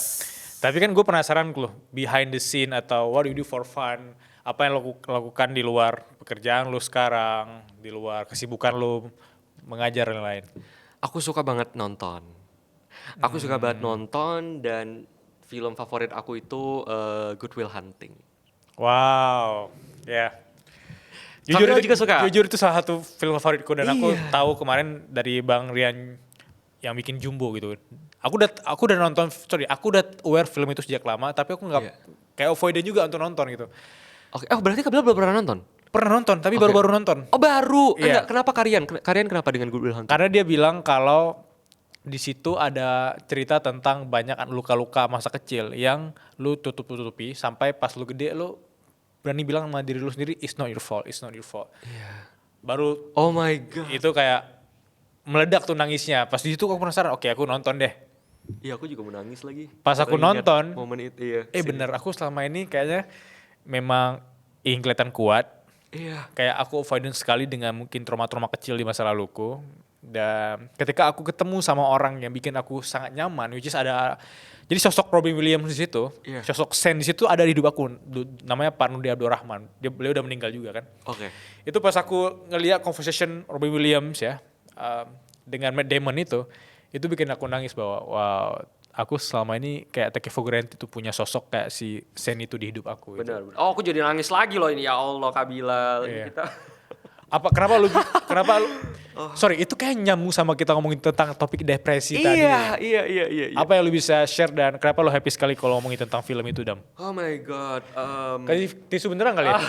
Tapi kan gue penasaran loh, behind the scene atau what do you do for fun? Apa yang lo lakukan di luar pekerjaan lo sekarang, di luar kesibukan lo mengajar dan lain? Aku suka banget nonton. Aku suka banget nonton, dan film favorit aku itu Good Will Hunting. Wow, ya. Jujur juga suka. Jujur itu salah satu film favoritku dan aku tahu kemarin dari Bang Rian yang bikin Jumbo gitu. Aku udah nonton, aku udah aware film itu sejak lama, tapi aku nggak kayak avoided juga untuk nonton gitu. Oke, berarti Kabila belum pernah nonton? Pernah nonton, tapi baru-baru nonton. Oh baru? Iya. Enggak, kenapa Karian kenapa dengan Good Will Hunting? Karena dia bilang kalau di situ ada cerita tentang banyak luka-luka masa kecil yang lu tutupi sampai pas lu gede lu berani bilang sama diri lu sendiri, it's not your fault. Baru Oh my god. itu kayak meledak tuh nangisnya. Pas di situ aku penasaran, oke aku nonton deh. Iya, aku juga menangis lagi. Pas aku Ingat nonton, momen itu, bener, aku selama ini kayaknya memang ingin kelihatan kuat. Iya. Kayak aku avoidance sekali dengan mungkin trauma-trauma kecil di masa laluku. Dan ketika aku ketemu sama orang yang bikin aku sangat nyaman, which is jadi sosok Robin Williams di situ, sosok Sen di situ ada di hidup aku. Namanya Pak Nudi Abdurrahman. Beliau udah meninggal juga kan. Oke. Itu pas aku ngeliat conversation Robin Williams ya dengan Matt Damon itu bikin aku nangis bahwa wow, aku selama ini kayak take for granted itu punya sosok kayak si Sen itu di hidup aku. Benar. Oh, aku jadi nangis lagi loh ini, ya Allah Kabila. Iya. Kita Kenapa lu sorry, itu kayak nyambung sama kita ngomongin tentang topik depresi tadi. Iya. Apa yang lu bisa share dan kenapa lu happy sekali kalau ngomongin tentang film itu, Dam? Oh my god. Kasih tisu beneran kali ya?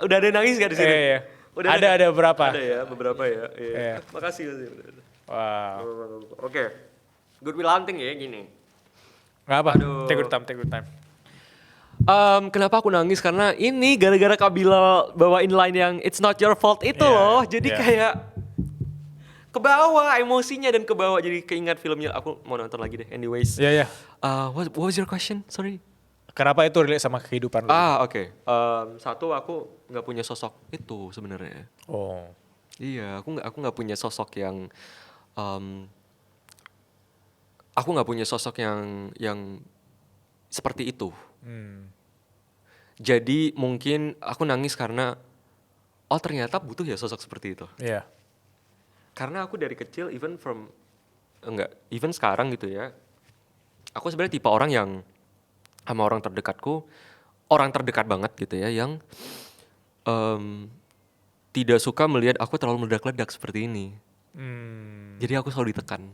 Udah ada nangis gak di sini? Iya. Ada beberapa. Ada ya, beberapa ya. Iya. Iya. Makasih. Wow. Oke. Good Will Hunting ya gini. Gak apa, Aduh. take your time. Kenapa aku nangis? Karena ini gara-gara Kabila bawain line yang it's not your fault itu loh. Jadi kayak kebawa emosinya dan kebawa jadi keingat filmnya. Aku mau nonton lagi deh. Anyways. Iya. What was your question? Sorry. Kenapa itu relate sama kehidupan lu? Oke. Satu, aku nggak punya sosok itu sebenarnya. Oh. Iya, aku nggak punya sosok yang aku nggak punya sosok yang seperti itu. Jadi mungkin aku nangis karena ternyata butuh ya sosok seperti itu. Iya. Karena aku dari kecil even sekarang gitu ya. Aku sebenarnya tipe orang yang sama orang terdekatku, orang terdekat banget gitu ya, yang tidak suka melihat aku terlalu meledak-ledak seperti ini. Jadi aku selalu ditekan.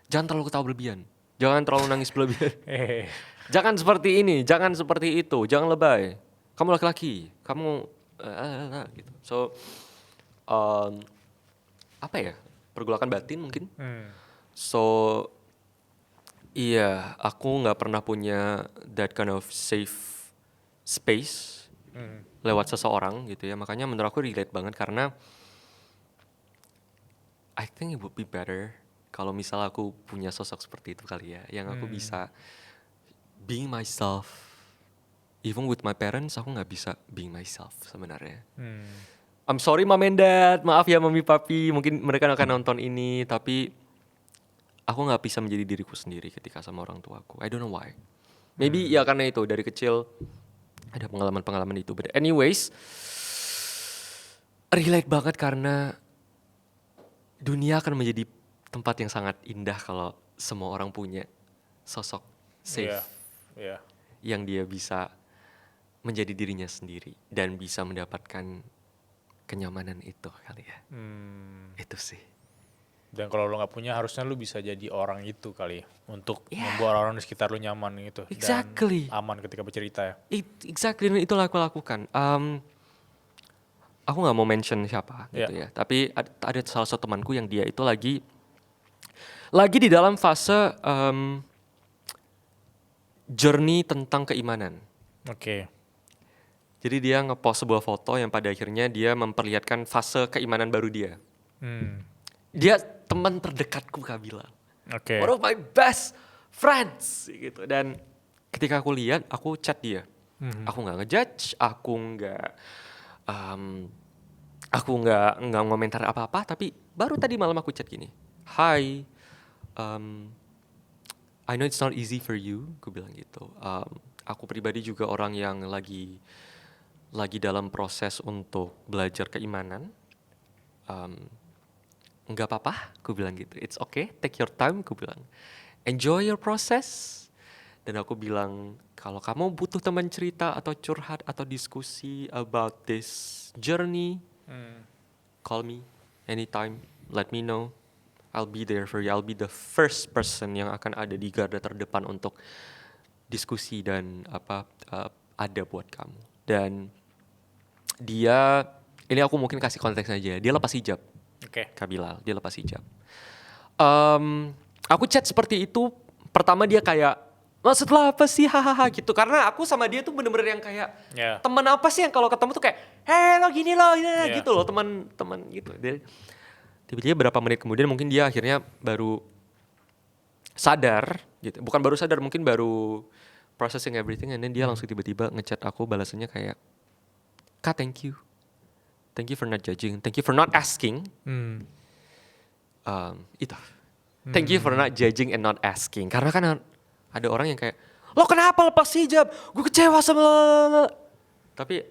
Jangan terlalu ketawa berlebihan. Jangan terlalu nangis berlebihan. Jangan seperti ini, jangan seperti itu, jangan lebay. Kamu laki-laki, kamu gitu. So, apa ya? Pergolakan batin mungkin. So, iya, aku nggak pernah punya that kind of safe space lewat seseorang gitu ya. Makanya menurut aku relate banget karena I think it would be better kalau misal aku punya sosok seperti itu kali ya, yang aku bisa being myself. Even with my parents, aku nggak bisa being myself sebenarnya. I'm sorry mom and dad, maaf ya mami papi, mungkin mereka akan nonton ini, tapi aku nggak bisa menjadi diriku sendiri ketika sama orang tuaku. I don't know why. Maybe ya karena itu dari kecil ada pengalaman-pengalaman itu. But anyways, relate banget karena dunia akan menjadi tempat yang sangat indah kalau semua orang punya sosok safe Iya. yang dia bisa menjadi dirinya sendiri dan bisa mendapatkan kenyamanan itu kali ya. Itu sih. Dan kalau lo nggak punya, harusnya lo bisa jadi orang itu kali ya, untuk membuat orang di sekitar lo nyaman gitu. Exactly. Dan aman ketika bercerita ya. Exactly, dan itulah aku lakukan. Aku nggak mau mention siapa gitu ya. Tapi ada salah satu temanku yang dia itu lagi di dalam fase journey tentang keimanan. Oke. Jadi dia ngepost sebuah foto yang pada akhirnya dia memperlihatkan fase keimanan baru dia. Dia teman terdekatku Kak Bilal. Oke. One of my best friends gitu. Dan ketika aku lihat, aku chat dia. Aku nggak ngejudge, aku nggak ngomentar apa-apa. Tapi baru tadi malam aku chat gini. Hi, I know it's not easy for you, aku bilang gitu. Aku pribadi juga orang yang lagi dalam proses untuk belajar keimanan. Nggak apa-apa, aku bilang gitu. It's okay, take your time, aku bilang. Enjoy your process. Dan aku bilang, kalau kamu butuh teman cerita atau curhat atau diskusi about this journey, call me anytime, let me know. I'll be there for you. I'll be the first person yang akan ada di garda terdepan untuk diskusi dan ada buat kamu. Dan dia, ini aku mungkin kasih konteks aja. Dia lepas hijab. Oke. Kak Bilal, dia lepas hijab. Aku chat seperti itu. Pertama dia kayak, maksud lo apa sih, hahaha gitu. Karena aku sama dia tuh bener-bener yang kayak teman apa sih yang kalau ketemu tuh kayak, hey lo gini lo, gitu loh, teman gitu. Tiba-tiba berapa menit kemudian mungkin dia akhirnya baru sadar gitu. Bukan baru sadar, mungkin baru processing everything, and then dia langsung tiba-tiba ngechat aku, balasannya kayak, Kak, thank you for not judging, thank you for not asking. Itu thank you for not judging and not asking. Karena kan ada orang yang kayak, lo kenapa lepas hijab, gue kecewa sama lo. Tapi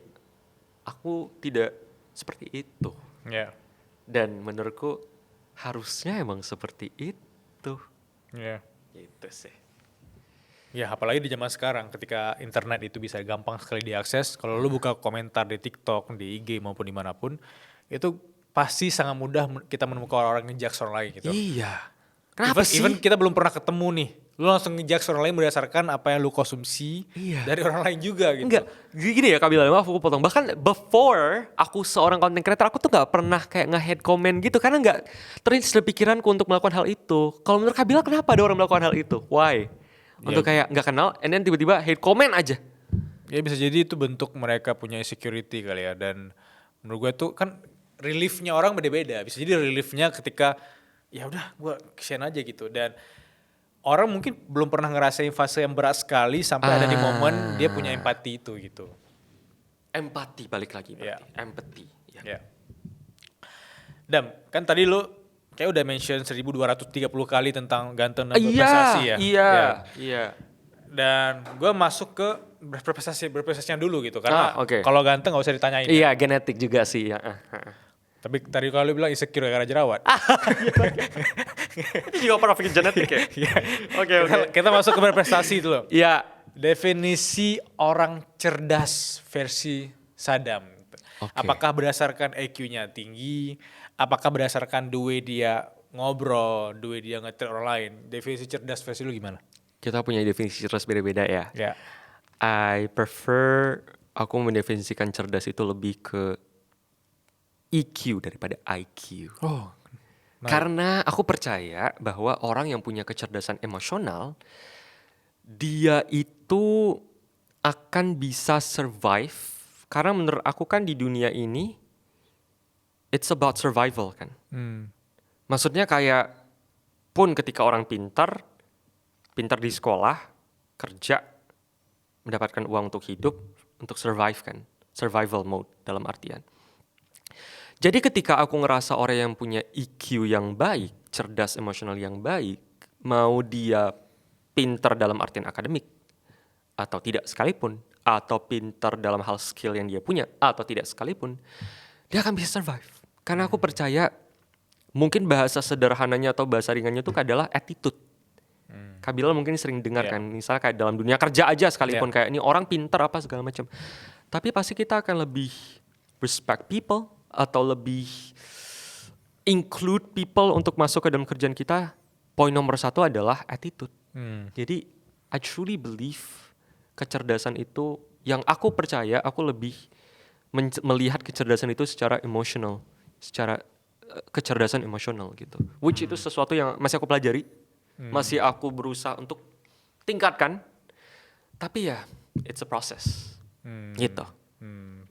aku tidak seperti itu. Dan menurutku harusnya emang seperti itu. Gitu sih. Ya, apalagi di zaman sekarang ketika internet itu bisa gampang sekali diakses. Kalau lu buka komentar di TikTok, di IG maupun dimanapun, itu pasti sangat mudah kita menemukan orang ngejudge orang lain gitu. Iya. Kenapa sih? Even kita belum pernah ketemu nih, lu langsung ngejudge orang lain berdasarkan apa yang lu konsumsi dari orang lain juga gitu. Enggak, gini ya Kak Bilal, maaf aku potong. Bahkan before aku seorang content creator, aku tuh gak pernah kayak nge-head comment gitu. Karena gak terlintas di pikiranku untuk melakukan hal itu. Kalau menurut Kak Bilal, kenapa ada orang melakukan hal itu? Why? Untuk kayak gak kenal, and then tiba-tiba hate comment aja. Ya bisa jadi itu bentuk mereka punya insecurity kali ya. Dan menurut gue tuh kan reliefnya orang beda-beda. Bisa jadi reliefnya ketika ya udah gue kesian aja gitu. Dan orang mungkin belum pernah ngerasain fase yang berat sekali sampai ada di momen dia punya empati itu gitu. Empati, balik lagi berarti. Empathy. Ya. Dam, kan tadi lu kayak udah mention 1230 kali tentang ganteng dan berprestasi ya. Iya. Dan gue masuk ke berprestasinya dulu gitu. Karena kalau ganteng gak usah ditanyain. Iya, genetik juga sih. Ya. Tapi tadi kalau lu bilang insecure gara jerawat. Itu juga pernah bikin genetik ya? Oke. Kita masuk ke berprestasi itu loh. Iya. Definisi orang cerdas versi Sadam. Apakah berdasarkan IQ-nya tinggi? Apakah berdasarkan the way dia ngobrol, the way dia nge-treat orang lain? Definisi cerdas versi lu gimana? Kita punya definisi cerdas beda-beda ya. Ya. I prefer, aku mendefinisikan cerdas itu lebih ke EQ daripada IQ. Karena aku percaya bahwa orang yang punya kecerdasan emosional, dia itu akan bisa survive Karena menurut aku kan di dunia ini it's about survival kan. Maksudnya kayak pun ketika orang pintar di sekolah, kerja, mendapatkan uang untuk hidup, untuk survive kan. Survival mode dalam artian. Jadi ketika aku ngerasa orang yang punya EQ yang baik, cerdas emosional yang baik, mau dia pintar dalam artian akademik, atau tidak sekalipun, atau pintar dalam hal skill yang dia punya, atau tidak sekalipun, dia akan bisa survive. Karena aku percaya mungkin bahasa sederhananya atau bahasa ringannya itu adalah attitude. Kak Bilal mungkin sering dengar kan, misalnya kayak dalam dunia kerja aja sekalipun kayak ini orang pintar apa segala macam. Tapi pasti kita akan lebih respect people atau lebih include people untuk masuk ke dalam kerjaan kita. Poin nomor 1 adalah attitude. Jadi I truly believe kecerdasan itu yang aku percaya aku lebih melihat kecerdasan itu secara emosional, secara kecerdasan emosional gitu. Which itu sesuatu yang masih aku pelajari, masih aku berusaha untuk tingkatkan. Tapi ya it's a process. Gitu.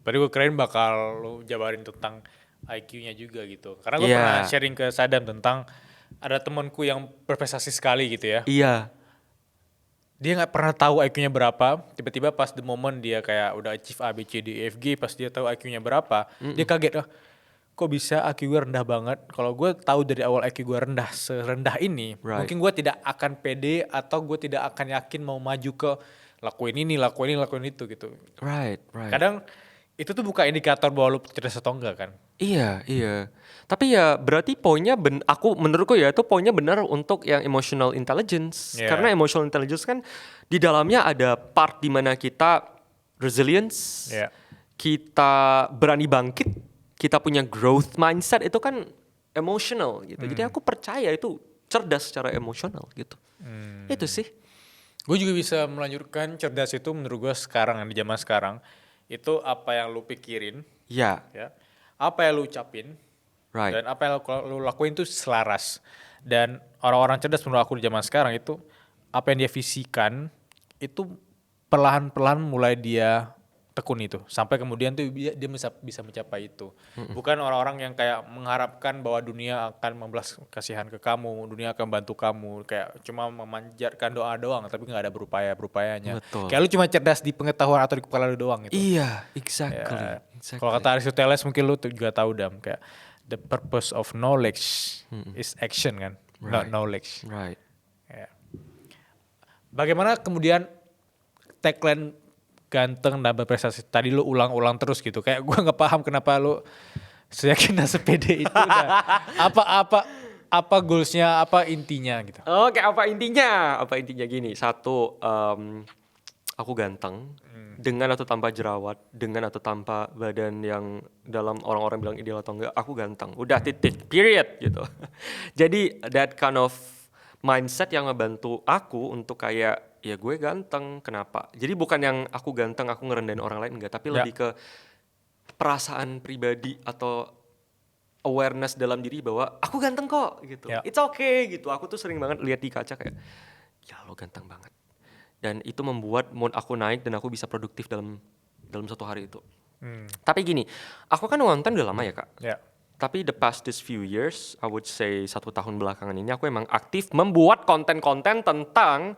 Berarti gue keren bakal lu jabarin tentang IQ-nya juga gitu. Karena gue pernah sharing ke Sadam tentang ada temanku yang berprestasi sekali gitu ya. Iya. Dia nggak pernah tahu IQ-nya berapa. Tiba-tiba pas the moment dia kayak udah achieve A, B, C, D, E, F, G, pas dia tahu IQ-nya berapa, dia kaget. Kok bisa IQ gue rendah banget? Kalau gue tahu dari awal IQ gue rendah serendah ini, mungkin gue tidak akan pede atau gue tidak akan yakin mau maju ke lakuin ini, lakuin itu gitu. Right. Kadang itu tuh bukan indikator bahwa lu cerdas atau enggak kan? Iya. Tapi ya berarti poinnya menurutku ya itu poinnya benar untuk yang emotional intelligence. Karena emotional intelligence kan di dalamnya ada part di mana kita resilience, kita berani bangkit, kita punya growth mindset, itu kan emotional gitu. Jadi aku percaya itu cerdas secara emosional gitu. Itu sih. Gue juga bisa melanjutkan cerdas itu menurut gue sekarang, di zaman sekarang. Itu apa yang lu pikirin, ya, apa yang lu ucapin, dan apa yang lu lakuin itu selaras. Dan orang-orang cerdas menurut aku di zaman sekarang itu, apa yang dia visikan, itu perlahan-perlahan mulai dia tekun itu. Sampai kemudian tuh dia bisa mencapai itu. Bukan orang-orang yang kayak mengharapkan bahwa dunia akan membelas kasihan ke kamu, dunia akan bantu kamu, kayak cuma memanjatkan doa doang, tapi nggak ada berupayanya. Betul. Kayak lu cuma cerdas di pengetahuan atau di kepala lu doang gitu. Iya, exactly. Kalau kata Aristoteles mungkin lu juga tahu Dam, kayak the purpose of knowledge is action kan, not knowledge. Right. Ya. Bagaimana kemudian tagline ganteng dan berprestasi tadi lu ulang-ulang terus gitu, kayak gue nggak paham kenapa lu seyakin dan sepede itu. Apa goalsnya, apa intinya gitu? Oke, apa intinya? Gini, satu, aku ganteng dengan atau tanpa jerawat, dengan atau tanpa badan yang dalam orang-orang bilang ideal atau enggak, aku ganteng. Udah titik, period gitu. Jadi that kind of mindset yang ngebantu aku untuk kayak ya gue ganteng, kenapa? Jadi bukan yang aku ganteng, aku ngerendahin orang lain, enggak. Tapi lebih ke perasaan pribadi atau awareness dalam diri bahwa aku ganteng kok gitu. It's okay gitu. Aku tuh sering banget lihat di kaca kayak, ya lo ganteng banget. Dan itu membuat mood aku naik dan aku bisa produktif dalam satu hari itu. Tapi gini, aku kan konten udah lama ya Kak. Tapi the past this few years, I would say 1 tahun belakangan ini aku emang aktif membuat konten-konten tentang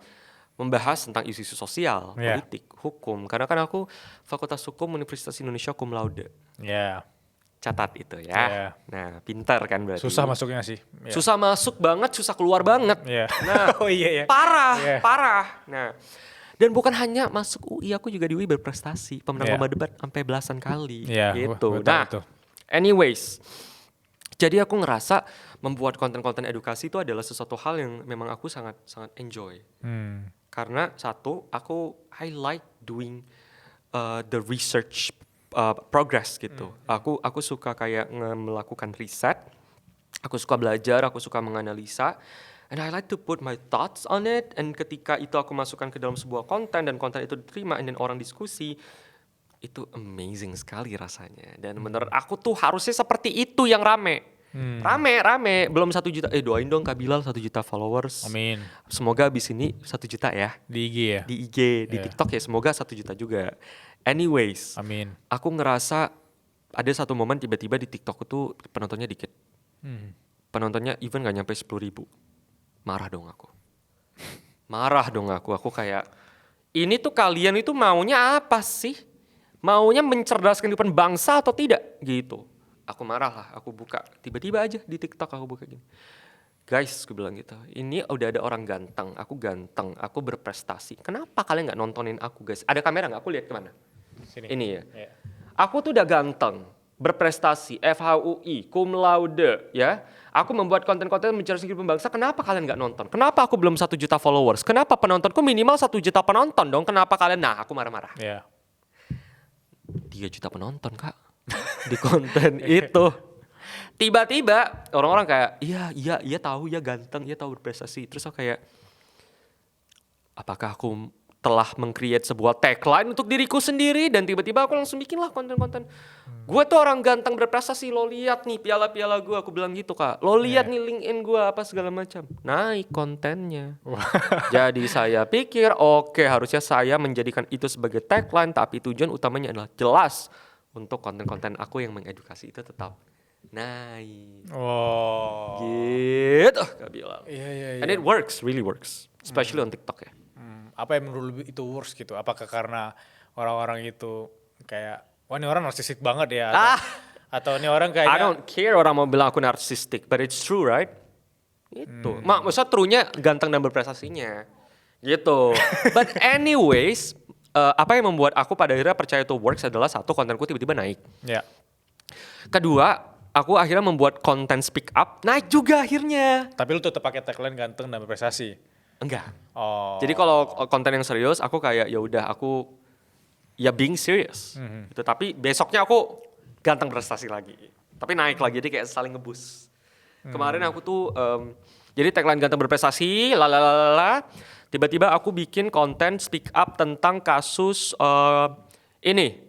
membahas tentang isu-isu sosial, politik, hukum. Karena kan aku Fakultas Hukum Universitas Indonesia cum laude. Catat itu ya. Nah, pintar kan berarti. Susah masuknya sih. Susah masuk banget, susah keluar banget. Nah, parah. Nah, dan bukan hanya masuk UI, aku juga di UI berprestasi, pemenang lomba debat sampai belasan kali gitu. Nah, anyways, jadi aku ngerasa membuat konten-konten edukasi itu adalah sesuatu hal yang memang aku sangat enjoy. Karena satu, I like doing the research progress gitu. Aku suka kayak melakukan riset, aku suka belajar, aku suka menganalisa, and I like to put my thoughts on it. And ketika itu aku masukkan ke dalam sebuah konten dan konten itu diterima, and then orang diskusi, itu amazing sekali rasanya. Dan menurut aku tuh harusnya seperti itu yang rame. Rame, belum 1 juta. Doain dong Kak Bilal 1 juta followers. Amin. Semoga abis ini 1 juta ya. Di IG ya? Di IG, di TikTok ya semoga 1 juta juga. Anyways, Amin. aku ngerasa ada satu momen tiba-tiba di TikTok itu penontonnya dikit. Penontonnya even gak nyampe 10.000. Marah dong aku. Aku kayak, ini tuh kalian itu maunya apa sih? Maunya mencerdaskan kehidupan bangsa atau tidak? Gitu. Aku marah lah, aku buka. Tiba-tiba aja di TikTok aku buka gini. Guys, aku bilang gitu. Ini udah ada orang ganteng, aku berprestasi. Kenapa kalian gak nontonin aku guys? Ada kamera gak? Aku lihat kemana? Sini. Ini ya. Yeah. Aku tuh udah ganteng, berprestasi, FHUI, cum laude, ya. Aku membuat konten-konten mencerdaskan kehidupan bangsa. Kenapa kalian gak nonton? Kenapa aku belum 1 juta followers? Kenapa penontonku minimal 1 juta penonton dong? Kenapa kalian? Nah, aku marah-marah. Yeah. 3 juta penonton Kak di konten itu. Tiba-tiba orang-orang kayak iya tahu ya ganteng, iya tahu berprestasi. Terus aku kayak, apakah aku telah meng-create sebuah tagline untuk diriku sendiri? Dan tiba-tiba aku langsung bikin lah konten-konten. Gue tuh orang ganteng berprestasi, lo lihat nih piala-piala gue, aku bilang gitu Kak. Lo lihat nih LinkedIn gue apa segala macam. Naik kontennya. Jadi saya pikir oke, harusnya saya menjadikan itu sebagai tagline, tapi tujuan utamanya adalah jelas untuk konten-konten aku yang mengedukasi itu tetap naik. Oh. Gitu Kak Bilal. Iya. And it works, really works. Especially on TikTok ya. Apa yang menurut lu itu worse gitu? Apakah karena orang-orang itu kayak, wah ini orang narsistik banget ya? Atau ini orang I kayaknya... don't care orang mau bilang aku narsistik, but it's true right? Itu. Maksudnya true-nya ganteng dan berprestasinya. Gitu. But anyways, apa yang membuat aku pada akhirnya percaya itu works adalah satu, kontenku tiba-tiba naik. Ya. Kedua, aku akhirnya membuat konten speak up, naik juga akhirnya. Tapi lu tetap pakai tagline ganteng dan berprestasi? Enggak. Oh. Jadi kalau konten yang serius, aku kayak ya udah aku ya being serious. Gitu. Tapi besoknya aku ganteng prestasi lagi. Tapi naik lagi, jadi kayak saling ngebus. Kemarin aku tuh, jadi tagline ganteng berprestasi, lalalala. Tiba-tiba aku bikin konten speak up tentang kasus ini,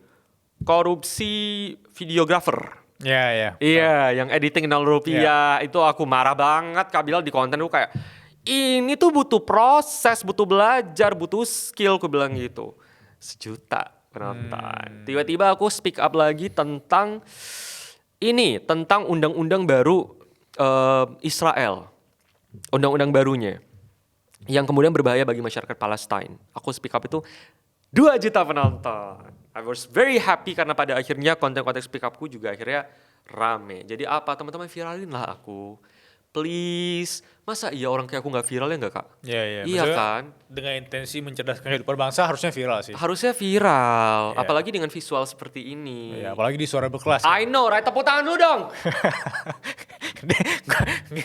korupsi videographer. Ya. Iya, yang editing 0 rupiah. Itu aku marah banget Kak Bilal di konten aku kayak, ini tuh butuh proses, butuh belajar, butuh skill, aku bilang gitu. 1 juta penonton. Tiba-tiba aku speak up lagi tentang ini, tentang undang-undang baru Israel. Undang-undang barunya. Yang kemudian berbahaya bagi masyarakat Palestine. Aku speak up itu 2 juta penonton. I was very happy karena pada akhirnya konten-konten speak upku juga akhirnya rame. Jadi apa, teman-teman viralin lah aku. Please. Masa iya orang kayak aku gak viral ya gak Kak? Iya. Iya kan? Dengan intensi mencerdaskan kehidupan bangsa harusnya viral sih. Harusnya viral. Iya. Apalagi dengan visual seperti ini. Iya, apalagi di Suara Berkelas. I know, right? Tepuk tangan dulu dong.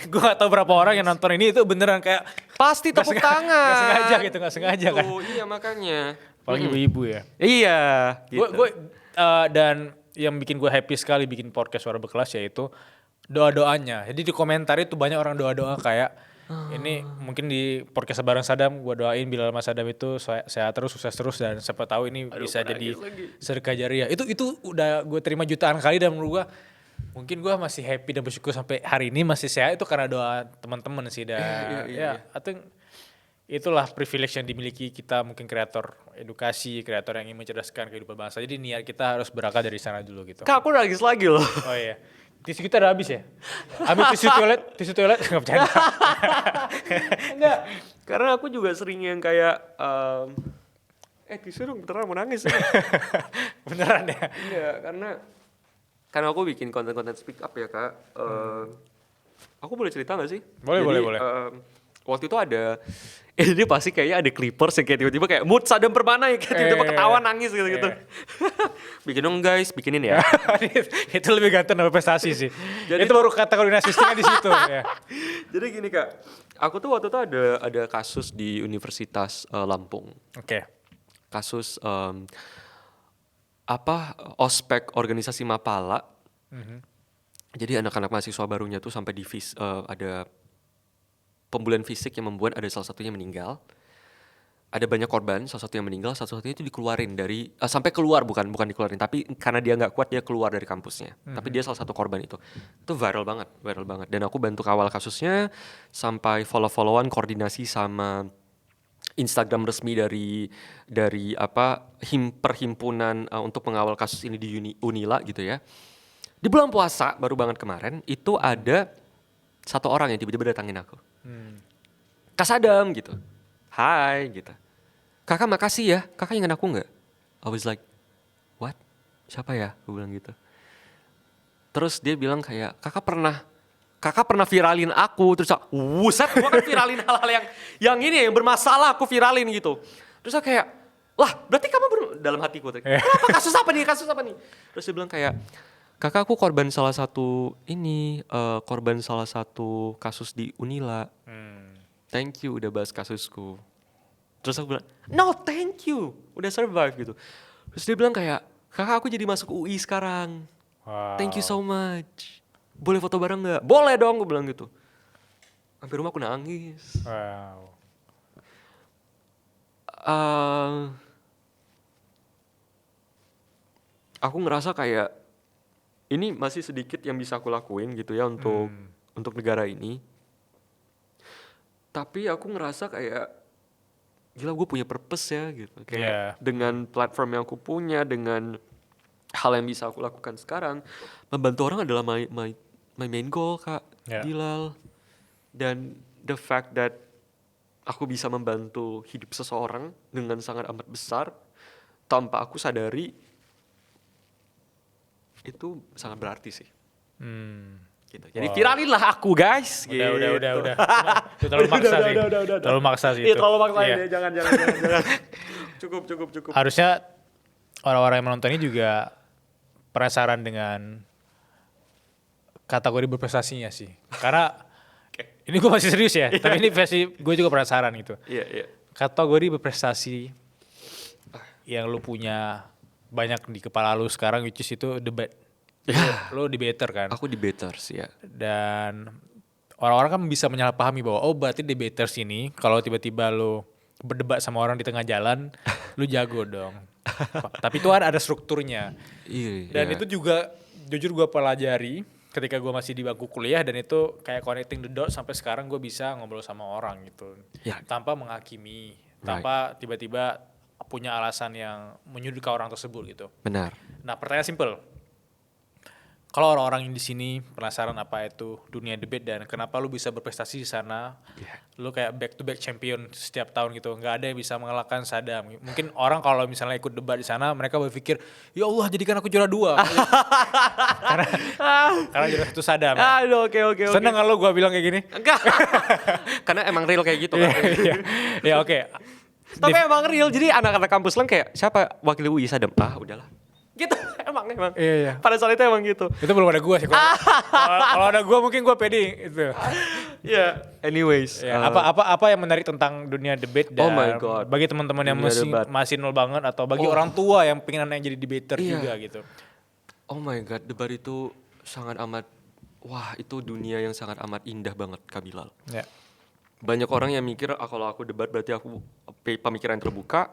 Gue gak tahu berapa orang yang nonton ini itu beneran kayak Pasti tepuk tangan. Gak sengaja gitu, gak sengaja kan. Iya makanya. Apalagi ibu-ibu ya. Iya. Gitu. Dan yang bikin gue happy sekali bikin podcast Suara Berkelas yaitu doa-doanya. Jadi di komentar itu banyak orang doa-doa kayak ini mungkin di podcast Bareng Sadam gue doain Bilal Mas Sadam itu sehat terus, sukses terus dan siapa tahu ini bisa jadi sedekah jariah. Itu udah gue terima jutaan kali dan menurut gue mungkin gue masih happy dan bersyukur sampai hari ini masih sehat itu karena doa teman-teman sih dan ya I think itulah privilege yang dimiliki kita mungkin kreator edukasi, kreator yang ingin mencerdaskan kehidupan bangsa. Jadi niat kita harus berakar dari sana dulu gitu. Kak, aku nangis lagi loh. Oh iya. Tisu kita udah habis ya? Ambil tisu toilet, nggak bercanda. Enggak, karena aku juga sering yang kayak, tisu dong, beneran mau nangis. Beneran ya? Iya, karena aku bikin konten-konten speak up ya Kak. Aku boleh cerita gak sih? Boleh. Waktu itu ada, ini pasti kayaknya ada clippers yang kayak tiba-tiba kayak mood Sadam Permana ya, kayak tiba-tiba ketawa nangis gitu-gitu. Bikin dong guys, bikinin ya. Itu lebih ganteng dari prestasi sih. Jadi, itu baru kategori narsistiknya di situ. Ya. Jadi gini Kak, aku tuh waktu itu ada kasus di Universitas Lampung. Oke. Kasus ospek organisasi Mapala. Jadi anak-anak mahasiswa barunya tuh sampai ada pembulian fisik yang membuat ada salah satunya meninggal. ada banyak korban, salah satu yang meninggal, salah satunya itu dikeluarin dari sampai keluar, bukan dikeluarin, tapi karena dia nggak kuat dia keluar dari kampusnya. Tapi dia salah satu korban itu viral banget, viral banget. Dan aku bantu kawal kasusnya sampai follow-followan, koordinasi sama Instagram resmi dari perhimpunan untuk mengawal kasus ini di Unila gitu ya. Di bulan puasa baru banget kemarin itu ada satu orang yang tiba-tiba datangin aku. Kak Sadam gitu. Hai gitu. Kakak makasih ya, kakak ingat aku nggak? I was like, what? Siapa ya? Gue bilang gitu. Terus dia bilang kayak, kakak pernah viralin aku. Terus aku, wuset, gue kan viralin hal-hal yang ini yang bermasalah aku viralin gitu. Terus aku kayak, lah berarti kamu dalam hatiku. Kenapa? Kasus apa nih? Terus dia bilang kayak, kakak aku korban salah satu kasus di Unila. Thank you udah bahas kasusku. Terus aku bilang, no thank you, udah survive gitu. Terus dia bilang kayak, kakak aku jadi masuk UI sekarang. Wow. Thank you so much. Boleh foto bareng gak? Boleh dong, gue bilang gitu. Sampai rumah aku nangis. Wow. Aku ngerasa kayak, ini masih sedikit yang bisa aku lakuin gitu ya untuk negara ini. Tapi aku ngerasa kayak, gila gue punya purpose ya gitu. Kayak dengan platform yang aku punya, dengan hal yang bisa aku lakukan sekarang, membantu orang adalah my main goal, Kak Bilal. Dan the fact that aku bisa membantu hidup seseorang dengan sangat amat besar tanpa aku sadari, itu sangat berarti sih. Gitu. Jadi viralin lah aku guys. Udah. Itu terlalu maksa sih. Terlalu maksa sih. Iya terlalu maksa ya. Jangan. Cukup. Harusnya orang-orang yang menonton ini juga penasaran dengan kategori berprestasinya sih. Karena ini gue masih serius ya. Tapi ini versi gue juga penasaran gitu. Iya. Kategori berprestasi yang lu punya banyak di kepala lu sekarang, which is itu debat. Lo debater kan? Aku debaters ya. Dan orang-orang kan bisa menyalahpahami bahwa berarti debaters ini kalau tiba-tiba lo berdebat sama orang di tengah jalan, lo jago dong. Tapi itu ada strukturnya. Dan itu juga jujur gue pelajari ketika gue masih di bangku kuliah, dan itu kayak connecting the dots sampai sekarang gue bisa ngobrol sama orang gitu. Tanpa menghakimi, tanpa tiba-tiba punya alasan yang menyudutkan orang tersebut gitu. Benar. Nah, pertanyaan simple. Kalau orang-orang yang di sini penasaran apa itu dunia debate dan kenapa lu bisa berprestasi di sana, lu kayak back to back champion setiap tahun gitu, nggak ada yang bisa mengalahkan Sadam. Mungkin orang kalau misalnya ikut debat di sana, mereka berpikir, ya Allah jadikan aku juara 2. karena juara 1 Sadam. Oke. Seneng kalau gue bilang kayak gini? Enggak. Karena emang real kayak gitu kan. Ya oke. Tapi emang real, jadi anak-anak kampus lang kayak, siapa wakil UI Sadam? Udahlah. Gitu, emang. Iya. Pada saat itu emang gitu. Itu belum ada gue sih. Kalau ada gue mungkin gue pede itu. Anyways. Apa yang menarik tentang dunia debate dan bagi teman-teman yang masih nol banget atau bagi orang tua yang pengen anaknya jadi debater juga gitu. Oh my god, debat itu sangat amat, itu dunia yang sangat amat indah banget, Kak Bilal. Banyak orang yang mikir kalau aku debat berarti aku pemikiran terbuka,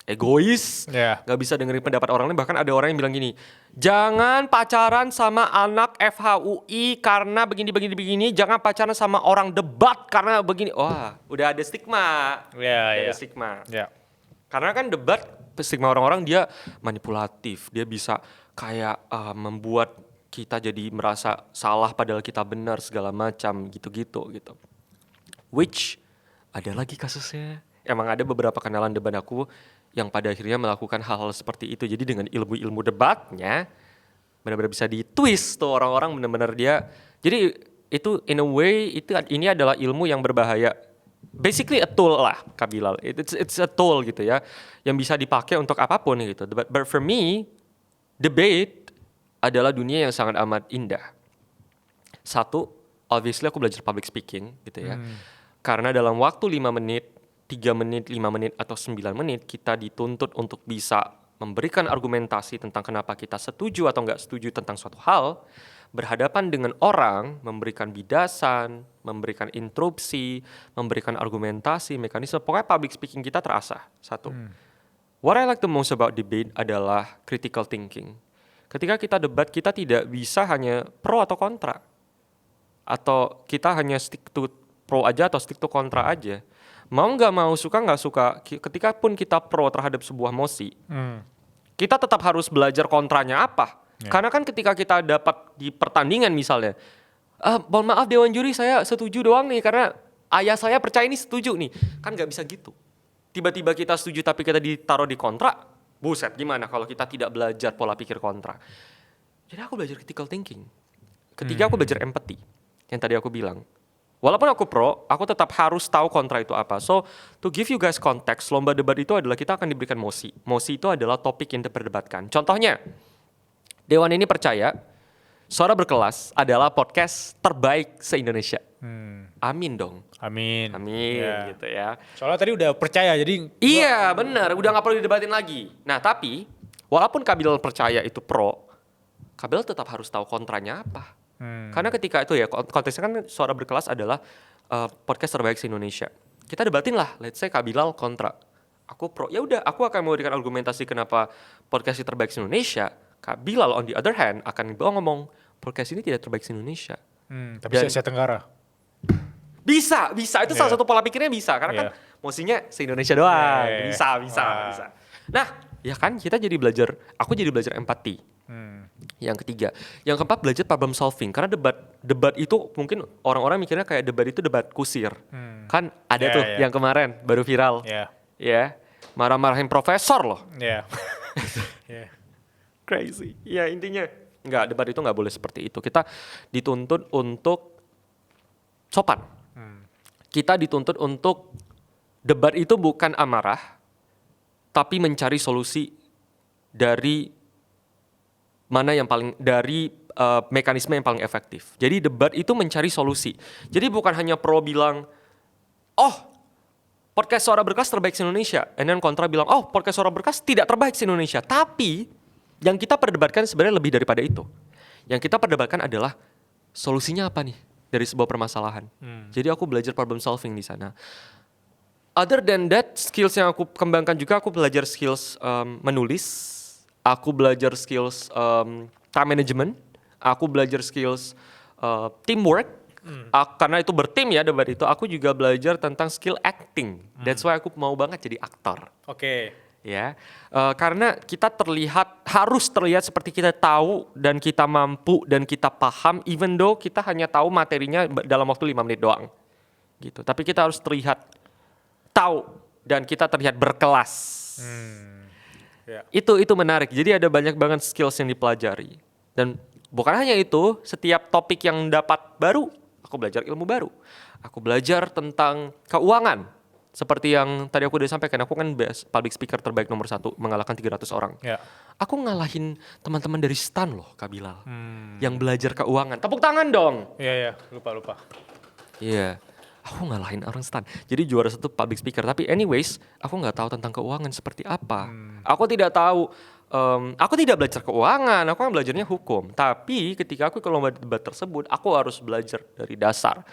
egois, gak bisa dengerin pendapat orang lain. Bahkan ada orang yang bilang gini, jangan pacaran sama anak FHUI karena begini, jangan pacaran sama orang debat karena begini. Udah ada stigma. Ada stigma. Karena kan debat, stigma orang-orang dia manipulatif, dia bisa kayak membuat kita jadi merasa salah padahal kita benar segala macam gitu. Which ada lagi kasusnya. Emang ada beberapa kenalan debat aku yang pada akhirnya melakukan hal-hal seperti itu. Jadi dengan ilmu-ilmu debatnya benar-benar bisa ditwist tuh orang-orang, benar-benar dia. Jadi itu in a way ini adalah ilmu yang berbahaya. Basically a tool lah, Kak Bilal. It's a tool gitu ya, yang bisa dipakai untuk apapun gitu. But for me, debate adalah dunia yang sangat amat indah. Satu, obviously aku belajar public speaking gitu ya. Karena dalam waktu 5 menit, 3 menit, 5 menit, atau 9 menit, kita dituntut untuk bisa memberikan argumentasi tentang kenapa kita setuju atau nggak setuju tentang suatu hal, berhadapan dengan orang, memberikan bidasan, memberikan interupsi, memberikan argumentasi, mekanisme, pokoknya public speaking kita terasah. Satu. What I like the most about debate adalah critical thinking. Ketika kita debat, kita tidak bisa hanya pro atau kontra. Atau kita hanya stick to pro aja atau stick to kontra aja. Mau nggak mau, suka nggak suka, ketika pun kita pro terhadap sebuah mosi, kita tetap harus belajar kontranya apa. Karena kan ketika kita dapat di pertandingan misalnya, mohon maaf Dewan Juri saya setuju doang nih karena ayah saya percaya ini setuju nih. Kan nggak bisa gitu. Tiba-tiba kita setuju tapi kita ditaruh di kontra, buset gimana kalau kita tidak belajar pola pikir kontra. Jadi aku belajar critical thinking. Ketiga aku belajar empathy, yang tadi aku bilang. Walaupun aku pro, aku tetap harus tahu kontra itu apa. So, to give you guys context, lomba debat itu adalah kita akan diberikan mosi. Mosi itu adalah topik yang diperdebatkan. Contohnya, Dewan ini percaya Suara Berkelas adalah podcast terbaik se-Indonesia. Amin dong. Amin. Ya. Gitu ya. Soalnya tadi udah percaya, jadi... Iya benar, udah gak perlu didebatin lagi. Nah tapi, walaupun Kabil percaya itu pro, Kabil tetap harus tahu kontranya apa. Karena ketika itu ya, konteksnya kan Suara Berkelas adalah podcast terbaik se-Indonesia. Kita debatin lah, let's say Kabilal kontra. Aku pro, ya udah aku akan memberikan argumentasi kenapa podcast ini terbaik se-Indonesia. Kak Bilal on the other hand akan ngomong podcast ini tidak terbaik di Indonesia. Tapi se-Asia Tenggara. Bisa itu salah satu pola pikirnya bisa karena kan mosinya se-Indonesia doang. Bisa. Nah, ya kan kita jadi belajar, aku jadi belajar empati. Yang ketiga, yang keempat belajar problem solving karena debat itu mungkin orang-orang mikirnya kayak debat itu debat kusir. Kan ada tuh yang kemarin baru viral. Ya, marah-marahin profesor loh. Crazy. Ya intinya debat itu nggak boleh seperti itu. Kita dituntut untuk sopan. Kita dituntut untuk debat itu bukan amarah, tapi mencari solusi dari mana yang paling dari mekanisme yang paling efektif. Jadi debat itu mencari solusi. Jadi bukan hanya pro bilang, podcast Suara Berkelas terbaik di Indonesia, and then kontra bilang, podcast Suara Berkelas tidak terbaik di Indonesia, tapi yang kita perdebatkan sebenarnya lebih daripada itu. Yang kita perdebatkan adalah solusinya apa nih dari sebuah permasalahan. Jadi aku belajar problem solving di sana. Other than that, skills yang aku kembangkan juga, aku belajar skills menulis, aku belajar skills time management, aku belajar skills teamwork. Karena itu bertim ya debat itu, aku juga belajar tentang skill acting. That's why aku mau banget jadi aktor. Ya, karena kita harus terlihat seperti kita tahu dan kita mampu dan kita paham, even though kita hanya tahu materinya dalam waktu 5 menit doang, gitu. Tapi kita harus terlihat tahu dan kita terlihat berkelas. Itu menarik. Jadi ada banyak banget skills yang dipelajari. Dan bukan hanya itu, setiap topik yang dapat baru, aku belajar ilmu baru. Aku belajar tentang keuangan. Seperti yang tadi aku udah sampaikan, aku kan public speaker terbaik nomor 1, mengalahkan 300 orang. Aku ngalahin teman-teman dari STAN loh, Kak Bilal. Yang belajar keuangan. Tepuk tangan dong. Lupa. Iya, aku ngalahin orang STAN. Jadi juara 1 public speaker. Tapi anyways, aku nggak tahu tentang keuangan seperti apa. Aku tidak tahu. Aku tidak belajar keuangan, aku kan belajarnya hukum. Tapi ketika aku ke lomba debat tersebut, aku harus belajar dari dasar.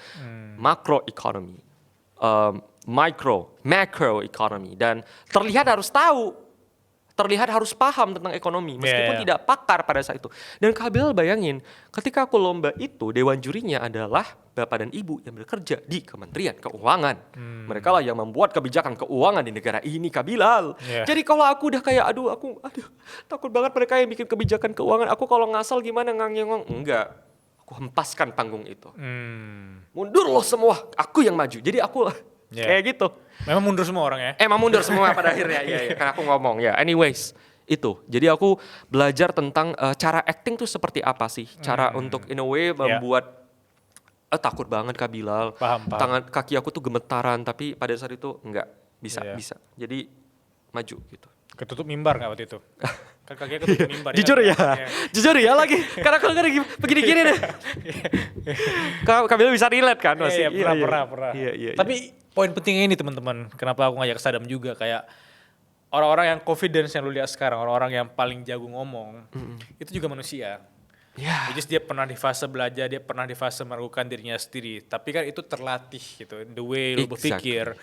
Macro economy. Macro economy, dan terlihat harus tahu, terlihat harus paham tentang ekonomi meskipun tidak pakar pada saat itu. Dan Kak Bilal bayangin, ketika aku lomba itu, dewan jurinya adalah bapak dan ibu yang bekerja di Kementerian Keuangan. Mereka lah yang membuat kebijakan keuangan di negara ini, Kak Bilal. Jadi kalau aku udah kayak aduh takut banget mereka yang bikin kebijakan keuangan, aku kalau ngasal gimana ngangeng, enggak. Aku hempaskan panggung itu. Mundur loh semua, aku yang maju. Jadi aku kayak gitu. Memang mundur semua orang ya? Emang mundur semua pada akhirnya, karena aku ngomong ya. Anyways, itu. Jadi aku belajar tentang cara acting tuh seperti apa sih. Cara untuk in a way membuat, takut banget Kak Bilal. Paham. Kaki aku tuh gemetaran, tapi pada saat itu enggak, bisa. Jadi maju gitu. Ketutup mimbar gak waktu itu? Kan kaki aku ketutup mimbar. Jujur ya lagi. Karena kalau lagi begini-gini deh. Kak Bilal bisa relate kan masih? Pernah. Tapi poin pentingnya ini teman-teman, kenapa aku ngajak Sadam juga, kayak orang-orang yang confidence yang lu lihat sekarang, orang-orang yang paling jago ngomong, itu juga manusia. Ya. Which is dia pernah di fase belajar, dia pernah di fase meragukan dirinya sendiri. Tapi kan itu terlatih gitu, the way lu berpikir.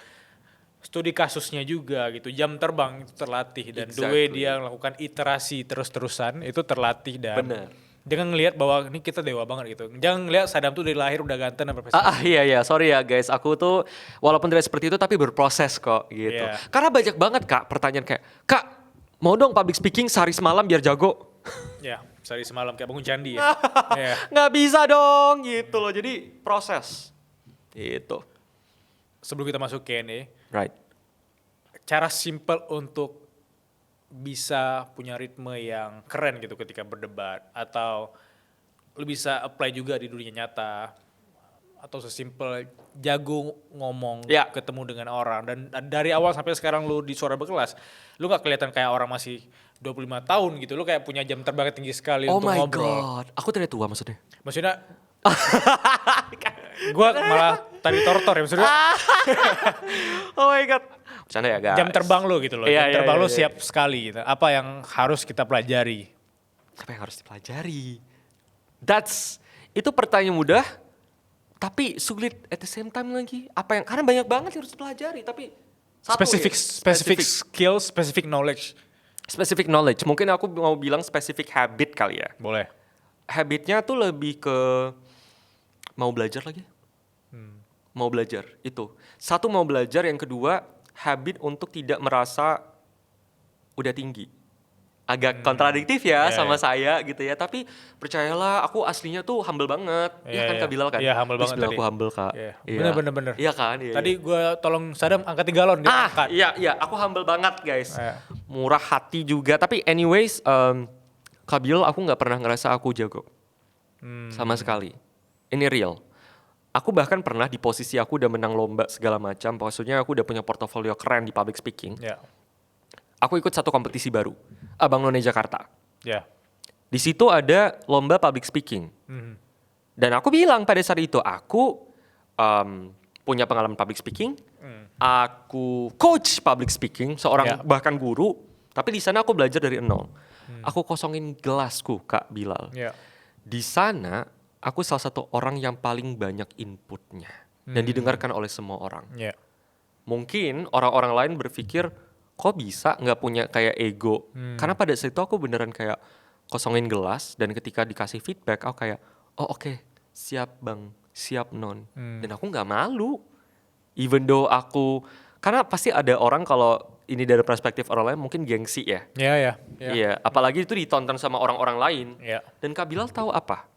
Studi kasusnya juga gitu, jam terbang itu terlatih. Dan the way dia melakukan iterasi terus-terusan itu terlatih. Dan Bener. jangan ngelihat bahwa ini kita dewa banget gitu. Jangan ngelihat Saddam tuh dari lahir udah ganteng dan berprestasi. Iya, sorry ya guys, aku tuh walaupun tidak seperti itu tapi berproses kok gitu. Iya. Karena banyak banget Kak pertanyaan kayak, Kak mau dong public speaking sehari semalam biar jago. Ya, sehari semalam kayak bangun candi ya. Iya. Nggak bisa dong gitu loh, jadi proses gitu. Sebelum kita masuk Q&A, Right. cara simple untuk bisa punya ritme yang keren gitu ketika berdebat, atau lu bisa apply juga di dunia nyata, atau sesimpel jago ngomong, Ya. ketemu dengan orang, dan dari awal sampai sekarang lu di Suara Berkelas, lu gak kelihatan kayak orang masih 25 tahun gitu, lu kayak punya jam terbang tinggi sekali Oh untuk my ngobrol. god, aku tidak tua maksudnya. Maksudnya gua malah tadi tortor ya maksudnya. Oh my god. Bercanda ya guys. Jam terbang lu gitu loh, Iya, jam terbang iya, lu iya. siap sekali gitu. Apa yang harus kita pelajari? Apa yang harus dipelajari? Itu pertanyaan mudah, tapi sulit at the same time lagi. Karena banyak banget yang harus dipelajari, tapi Specific skills, specific knowledge. specific knowledge. Mungkin aku mau bilang specific habit kali ya. Boleh. Habitnya tuh lebih ke mau belajar lagi. Mau belajar itu. Satu mau belajar, yang kedua habit untuk tidak merasa udah tinggi. Agak kontradiktif ya sama saya gitu ya. Tapi percayalah, aku aslinya tuh humble banget. Iya kan Kak Bilal kan? Iya, humble banget Bismillah, tadi. aku humble Kak. Iya. Bener. Iya kan? Iya, Tadi gue tolong Sadam angkat 3 galon, dia angkat. Iya, aku humble banget guys. Iya. Murah hati juga. Tapi anyways, Kak Bilal aku nggak pernah ngerasa aku jago. Sama sekali. Ini real. Aku bahkan pernah di posisi aku udah menang lomba segala macam. Maksudnya aku udah punya portofolio keren di public speaking. Ya. Aku ikut satu kompetisi baru, Abang None Jakarta. Ya. Di situ ada lomba public speaking. Dan aku bilang pada saat itu, aku punya pengalaman public speaking. Aku coach public speaking, seorang bahkan guru. Tapi di sana aku belajar dari nol. Aku kosongin gelasku, Kak Bilal. Ya. Di sana, aku salah satu orang yang paling banyak inputnya. Dan didengarkan oleh semua orang. Ya. Mungkin orang-orang lain berpikir, kok bisa nggak punya kayak ego? Karena pada saat itu aku beneran kayak kosongin gelas, dan ketika dikasih feedback aku kayak, oh oke, siap bang, siap non. Dan aku nggak malu. Even though karena pasti ada orang kalau ini dari perspektif orang lain mungkin gengsi ya. Iya, apalagi itu ditonton sama orang-orang lain. Ya. Dan Kak Bilal tahu apa?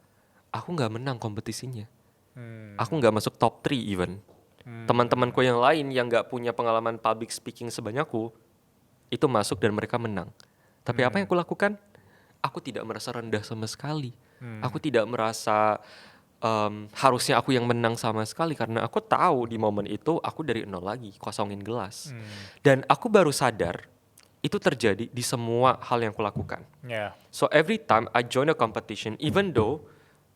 Aku nggak menang kompetisinya. Aku nggak masuk top 3 even. Teman-temanku yang lain yang nggak punya pengalaman public speaking sebanyakku, itu masuk dan mereka menang. Tapi apa yang aku lakukan? Aku tidak merasa rendah sama sekali. Aku tidak merasa harusnya aku yang menang sama sekali, karena aku tahu di momen itu aku dari nol lagi, kosongin gelas. Dan aku baru sadar itu terjadi di semua hal yang aku lakukan. Ya. So every time I join a competition, even though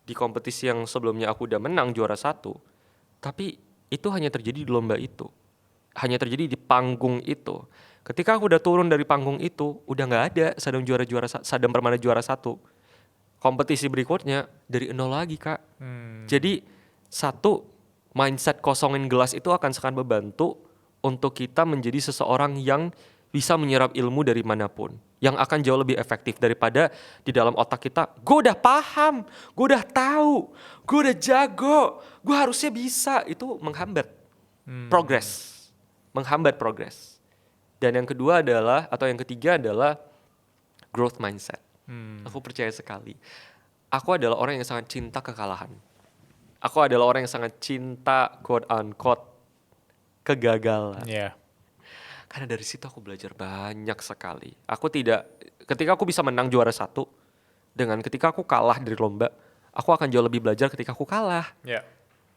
di kompetisi yang sebelumnya aku udah menang juara 1, tapi itu hanya terjadi di lomba itu. Hanya terjadi di panggung itu. Ketika aku udah turun dari panggung itu, udah nggak ada Sadam Permana juara 1. Kompetisi berikutnya dari nol lagi Kak. Jadi satu, mindset kosongin gelas itu akan sangat membantu untuk kita menjadi seseorang yang bisa menyerap ilmu dari manapun. Yang akan jauh lebih efektif daripada di dalam otak kita, gue udah paham, gue udah tahu, gue udah jago, gue harusnya bisa. Itu menghambat progress. Menghambat progress. Dan yang kedua adalah, atau yang ketiga adalah growth mindset. Aku percaya sekali. Aku adalah orang yang sangat cinta kekalahan. Aku adalah orang yang sangat cinta quote unquote kegagalan. Ya. Karena dari situ aku belajar banyak sekali. Ketika aku bisa menang juara 1, dengan ketika aku kalah dari lomba, aku akan jauh lebih belajar ketika aku kalah. Ya.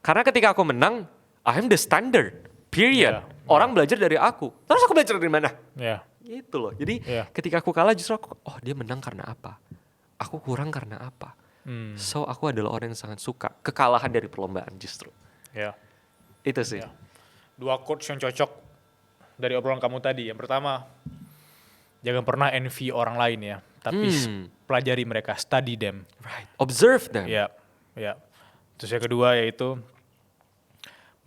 Karena ketika aku menang, I am the standard, period. Yeah. Orang belajar dari aku. Terus aku belajar dari mana? Ya. Gitu loh. Jadi Yeah. ketika aku kalah justru aku, oh dia menang karena apa? Aku kurang karena apa? So aku adalah orang yang sangat suka kekalahan dari perlombaan justru. Ya. Itu sih. Ya. 2 quotes yang cocok dari obrolan kamu tadi. Yang pertama, jangan pernah envy orang lain ya. tapi pelajari mereka, study them. Right. Observe them. Ya, ya. Terus yang kedua yaitu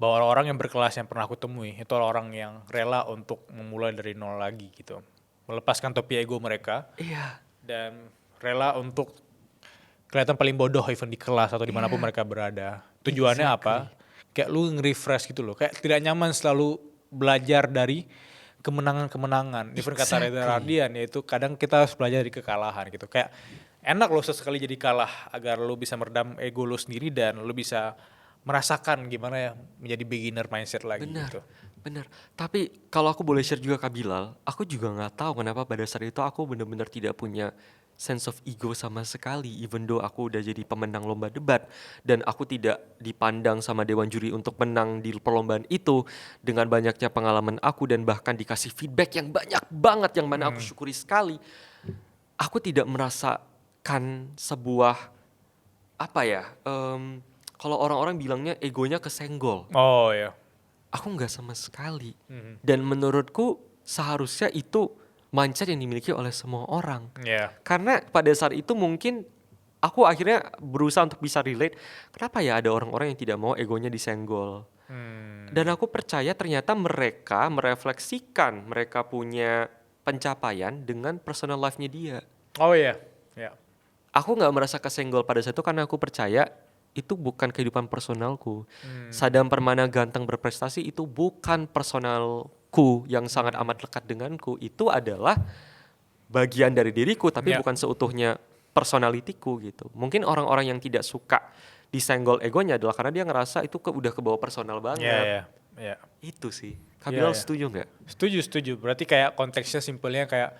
bahwa orang-orang yang berkelas yang pernah aku temui itu orang yang rela untuk memulai dari nol lagi gitu, melepaskan topi ego mereka Iya. dan rela untuk kelihatan paling bodoh even di kelas atau dimanapun mereka berada. Tujuannya apa? Kayak lu nge-refresh gitu loh, kayak tidak nyaman selalu belajar dari kemenangan-kemenangan. Even kata Reza Radian yaitu kadang kita harus belajar dari kekalahan gitu. Kayak enak loh sesekali jadi kalah agar lu bisa meredam ego lu sendiri dan lu bisa merasakan gimana ya menjadi beginner mindset lagi gitu. Bener. Tapi kalau aku boleh share juga Kak Bilal, aku juga nggak tahu kenapa pada saat itu aku benar-benar tidak punya sense of ego sama sekali, even though aku udah jadi pemenang lomba debat dan aku tidak dipandang sama dewan juri untuk menang di perlombaan itu dengan banyaknya pengalaman aku dan bahkan dikasih feedback yang banyak banget yang mana aku syukuri sekali. Aku tidak merasakan sebuah apa ya? Kalau orang-orang bilangnya egonya kesenggol. Oh ya. Aku nggak sama sekali. Dan menurutku seharusnya itu mindset yang dimiliki oleh semua orang. Yeah. Karena pada saat itu mungkin aku akhirnya berusaha untuk bisa relate. Kenapa ya ada orang-orang yang tidak mau egonya disenggol? Dan aku percaya ternyata mereka merefleksikan mereka punya pencapaian dengan personal life-nya dia. Oh iya. Yeah. Aku nggak merasa kesenggol pada saat itu karena aku percaya itu bukan kehidupan personalku. Sadam Permana ganteng berprestasi itu bukan personalku yang sangat amat lekat denganku. Itu adalah bagian dari diriku tapi bukan seutuhnya personalitiku gitu. Mungkin orang-orang yang tidak suka disenggol egonya adalah karena dia ngerasa itu udah kebawa personal banget. Yeah. Itu sih. Kak Bilal setuju nggak? Setuju. Berarti kayak konteksnya simpelnya kayak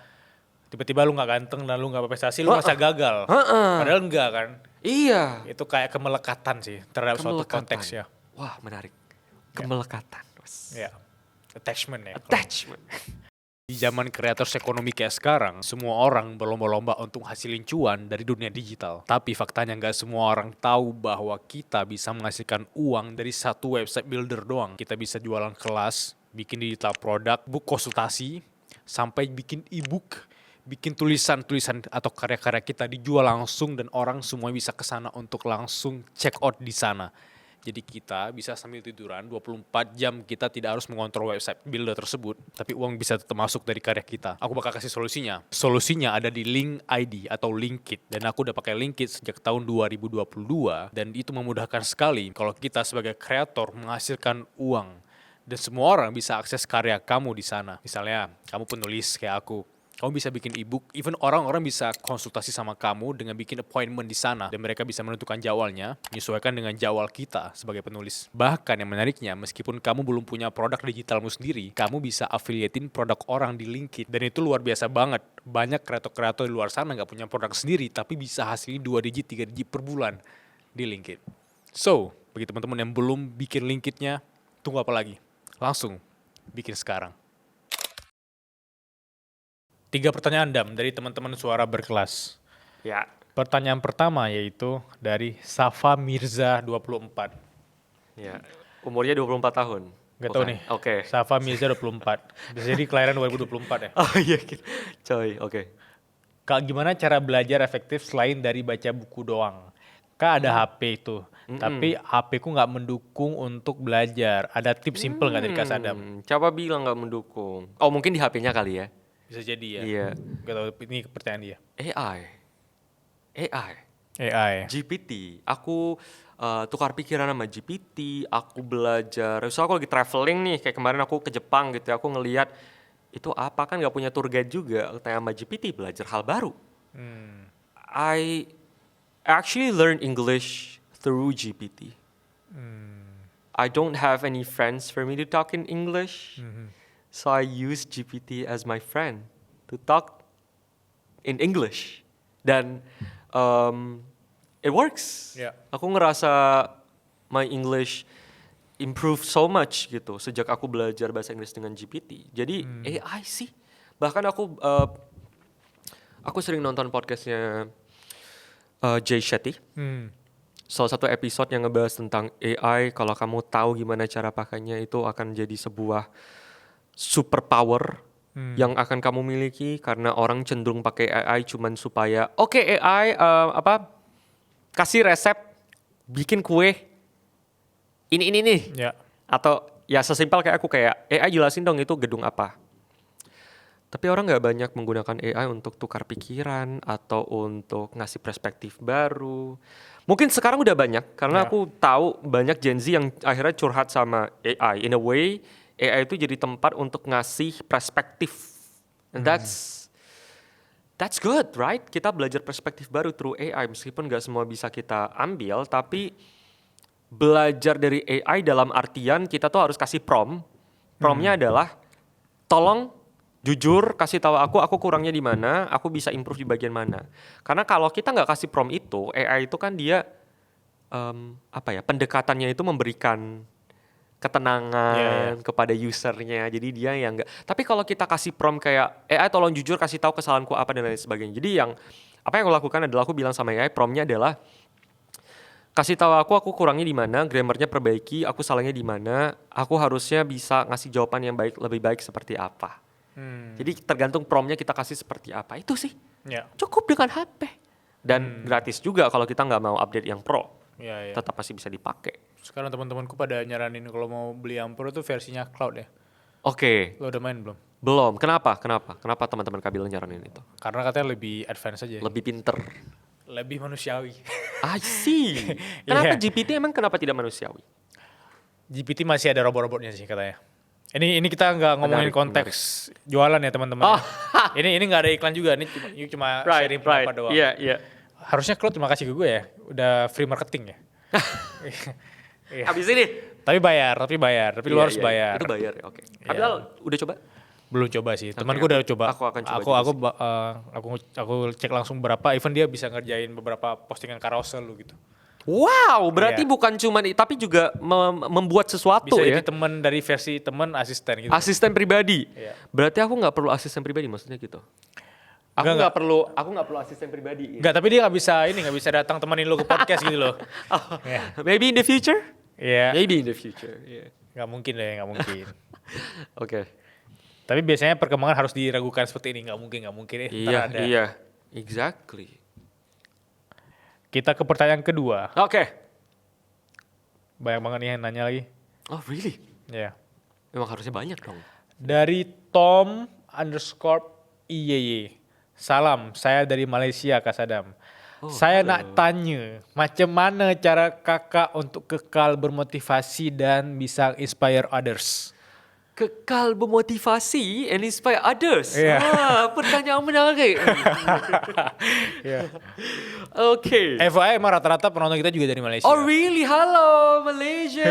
tiba-tiba lu nggak ganteng dan lu nggak berprestasi, lu merasa gagal. Padahal enggak kan? Iya. Itu kayak kemelekatan sih terhadap suatu konteks ya. Wah menarik. Kemelekatan. Ya. Attachment ya. Attachment. Di zaman kreators ekonomi kayak sekarang, semua orang berlomba-lomba untuk hasilin cuan dari dunia digital. Tapi faktanya nggak semua orang tahu bahwa kita bisa menghasilkan uang dari satu website builder doang. Kita bisa jualan kelas, bikin digital produk, book konsultasi, sampai bikin e-book, bikin tulisan-tulisan atau karya-karya kita dijual langsung dan orang semua bisa ke sana untuk langsung check out di sana. Jadi kita bisa sambil tiduran 24 jam kita tidak harus mengontrol website builder tersebut, tapi uang bisa tetap masuk dari karya kita. Aku bakal kasih solusinya. Solusinya ada di Link ID atau Linkit dan aku udah pakai Linkit sejak tahun 2022 dan itu memudahkan sekali kalau kita sebagai kreator menghasilkan uang dan semua orang bisa akses karya kamu di sana. Misalnya kamu penulis kayak aku. Kamu bisa bikin e-book, even orang-orang bisa konsultasi sama kamu dengan bikin appointment di sana dan mereka bisa menentukan jadwalnya, menyesuaikan dengan jadwal kita sebagai penulis. Bahkan yang menariknya, meskipun kamu belum punya produk digitalmu sendiri, kamu bisa affiliatein produk orang di Linkit dan itu luar biasa banget. Banyak kreator-kreator di luar sana nggak punya produk sendiri tapi bisa hasilin 2 digit, 3 digit per bulan di Linkit. So, bagi teman-teman yang belum bikin Linkitnya, tunggu apa lagi? Langsung bikin sekarang. 3 pertanyaan Dam dari teman-teman Suara Berkelas. Ya. Pertanyaan pertama yaitu dari Safa Mirza 24. Ya. Umurnya 24 tahun. Gak tahu nih. Oke. Safa Mirza 24. Bisa jadi kelahiran 2024 ya. Oh iya. Coy, oke. Kak, gimana cara belajar efektif selain dari baca buku doang? Kak ada HP itu, tapi HP ku nggak mendukung untuk belajar. Ada tips simple nggak dari Kak Sadam? Coba bilang nggak mendukung. Oh mungkin di HP-nya kali ya. Bisa jadi ya. Iya. Gak tahu ini pertanyaan dia. AI. GPT. Aku tukar pikiran sama GPT. Aku belajar. Misalnya aku lagi traveling nih. Kayak kemarin aku ke Jepang gitu. Aku ngelihat itu apa kan nggak punya tour guide juga. Aku tanya sama GPT belajar hal baru. I actually learned English through GPT. I don't have any friends for me to talk in English. So I use GPT as my friend to talk in English. Dan it works. Yeah. Aku ngerasa my English improve so much gitu sejak aku belajar bahasa Inggris dengan GPT. Jadi AI sih. Bahkan aku sering nonton podcastnya Jay Shetty. Salah satu episode yang ngebahas tentang AI. Kalau kamu tahu gimana cara pakainya itu akan jadi sebuah superpower yang akan kamu miliki karena orang cenderung pakai AI cuman supaya oke, AI kasih resep bikin kue ini nih. Ya. Atau ya sesimpel kayak aku kayak AI jelasin dong itu gedung apa. Tapi orang nggak banyak menggunakan AI untuk tukar pikiran atau untuk ngasih perspektif baru. Mungkin sekarang udah banyak karena Ya. aku tahu banyak Gen Z yang akhirnya curhat sama AI. In a way, AI itu jadi tempat untuk ngasih perspektif. And that's good, right? Kita belajar perspektif baru through AI meskipun nggak semua bisa kita ambil, tapi belajar dari AI dalam artian kita tuh harus kasih prompt. Promptnya adalah tolong jujur kasih tahu aku kurangnya di mana, aku bisa improve di bagian mana. Karena kalau kita nggak kasih prompt itu, AI itu kan dia pendekatannya itu memberikan ketenangan kepada usernya. Jadi dia yang nggak. Tapi kalau kita kasih prompt kayak AI tolong jujur kasih tahu kesalahanku apa dan lain sebagainya. Jadi apa yang aku lakukan adalah aku bilang sama AI promptnya adalah kasih tahu aku kurangnya di mana, grammarnya perbaiki, aku salahnya di mana, aku harusnya bisa ngasih jawaban yang lebih baik seperti apa. Jadi tergantung promptnya kita kasih seperti apa. Itu sih cukup dengan HP. Dan gratis juga kalau kita nggak mau update yang Pro. Tetap masih bisa dipakai. Sekarang teman-temanku pada nyaranin kalau mau beli yang Pro itu versinya cloud ya. Oke. Lo udah main belum? Belum. Kenapa teman-teman Kabila nyaranin itu? Karena katanya lebih advance aja. Lebih pinter. Lebih manusiawi. I see. Kenapa GPT emang kenapa tidak manusiawi? GPT masih ada robot-robotnya sih katanya. Ini kita nggak ngomongin konteks jualan ya teman-teman. Ini nggak ada iklan juga. Ini cuma sharing pendapat doang. Iya. Harusnya Cloud terima kasih ke gue ya. Udah free marketing ya. Habis ini. Tapi bayar. Tapi lu harus bayar. Itu bayar ya, oke. Kabila udah coba? Belum coba sih. Temanku udah coba. Aku akan coba. Aku cek langsung berapa. Even dia bisa ngerjain beberapa postingan carousel lu gitu. Wow, berarti bukan cuma tapi juga membuat sesuatu bisa ya. jadi teman dari versi teman asisten gitu. Asisten pribadi. Iya. Berarti aku nggak perlu asisten pribadi maksudnya gitu. Aku nggak perlu asisten pribadi. Enggak, tapi dia nggak bisa datang temenin lu ke podcast gitu loh. Maybe in the future? Iya. Maybe in the future. Nggak mungkin deh, nggak mungkin. Oke. Tapi biasanya perkembangan harus diragukan seperti ini, nggak mungkin. Iya, exactly. Kita ke pertanyaan kedua. Oke. Banyak banget nih yang nanya lagi. Oh really? Ya. Memang harusnya banyak dong. Dari Tom_IYY. Salam, saya dari Malaysia Kak Sadam. Saya nak tanya, macam mana cara kakak untuk kekal bermotivasi dan bisa inspire others? Kekal bermotivasi and inspire others. Yeah. Pertanyaan menarik. Oke. FYI emang rata-rata penonton kita juga dari Malaysia. Oh really? Halo Malaysia.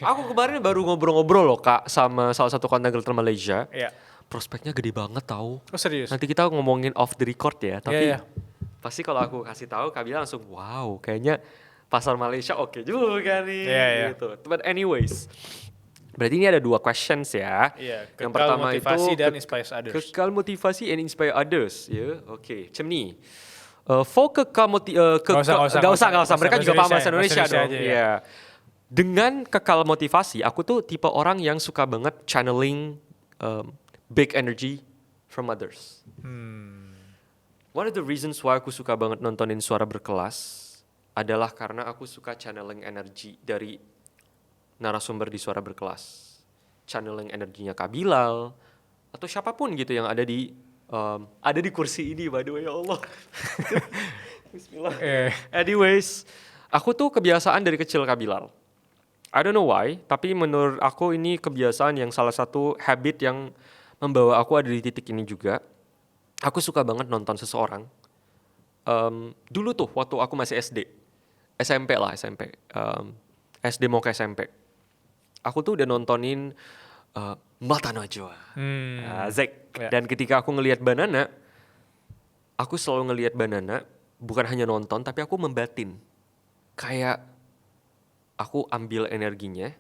Aku kemarin baru ngobrol-ngobrol loh Kak sama salah satu content creator Malaysia. Iya. Prospeknya gede banget tahu. Oh serius? Nanti kita ngomongin off the record ya. Tapi Iya. pasti kalau aku kasih tahu Kak Bila langsung wow kayaknya pasar Malaysia oke juga nih. Iya. Gitu. But anyways. Berarti ini ada 2 questions ya. Iya, Yang kekal pertama motivasi itu dan inspire others. Kekal motivasi and inspire others, ya. Oke, macam ni. For kekal Gak usah. Mereka juga paham bahasa Indonesia dong. Iya. Dengan kekal motivasi, aku tuh tipe orang yang suka banget channeling big energy from others. One of the reasons why aku suka banget nontonin Suara Berkelas adalah karena aku suka channeling energi dari narasumber di Suara Berkelas, channeling energinya Kak Bilal atau siapapun gitu yang ada di kursi ini, by the way, ya Allah. Bismillah. Anyways, aku tuh kebiasaan dari kecil Kak Bilal. I don't know why, tapi menurut aku ini kebiasaan yang salah satu habit yang membawa aku ada di titik ini juga. Aku suka banget nonton seseorang. Dulu tuh waktu aku masih SMP. SD mau ke SMP. Aku tuh udah nontonin Mata Najwa. Zek. Dan ketika aku ngelihat Banana, aku selalu ngelihat Banana, bukan hanya nonton, tapi aku membatin. Kayak aku ambil energinya,